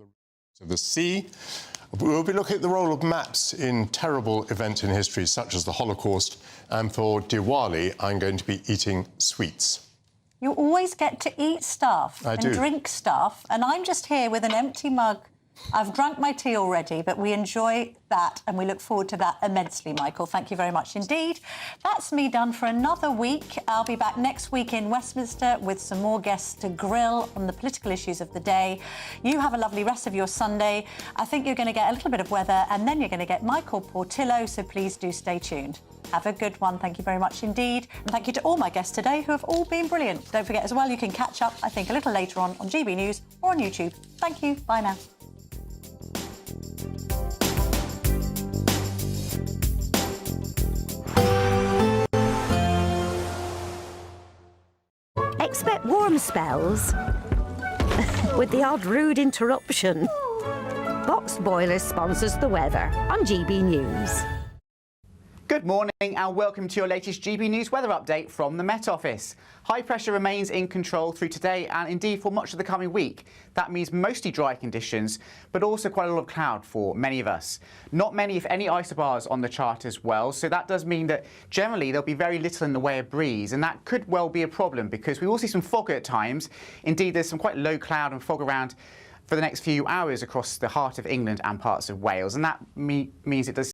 the sea. We'll be looking at the role of maps in terrible events in history, such as the Holocaust. And for Diwali, I'm going to be eating sweets. You always get to eat stuff and drink stuff, and I'm just here with an empty mug. I've drunk my tea already, but we enjoy that and we look forward to that immensely, Michael. Thank you very much indeed. That's me done for another week. I'll be back next week in Westminster with some more guests to grill on the political issues of the day. You have a lovely rest of your Sunday. I think you're going to get a little bit of weather and then you're going to get Michael Portillo, so please do stay tuned. Have a good one. Thank you very much indeed. And thank you to all my guests today who have all been brilliant. Don't forget as well, you can catch up, I think, a little later on GB News or on YouTube. Thank you. Bye now. Expect warm spells with the odd rude interruption. Box Boiler sponsors the weather on GB News. Good morning and welcome to your latest GB News weather update from the Met Office. High pressure remains in control through today and indeed for much of the coming week. That means mostly dry conditions, but also quite a lot of cloud for many of us. Not many, if any, isobars on the chart as well, so that does mean that generally there'll be very little in the way of breeze, and that could well be a problem because we will see some fog at times. Indeed, there's some quite low cloud and fog around for the next few hours across the heart of England and parts of Wales, and that means it does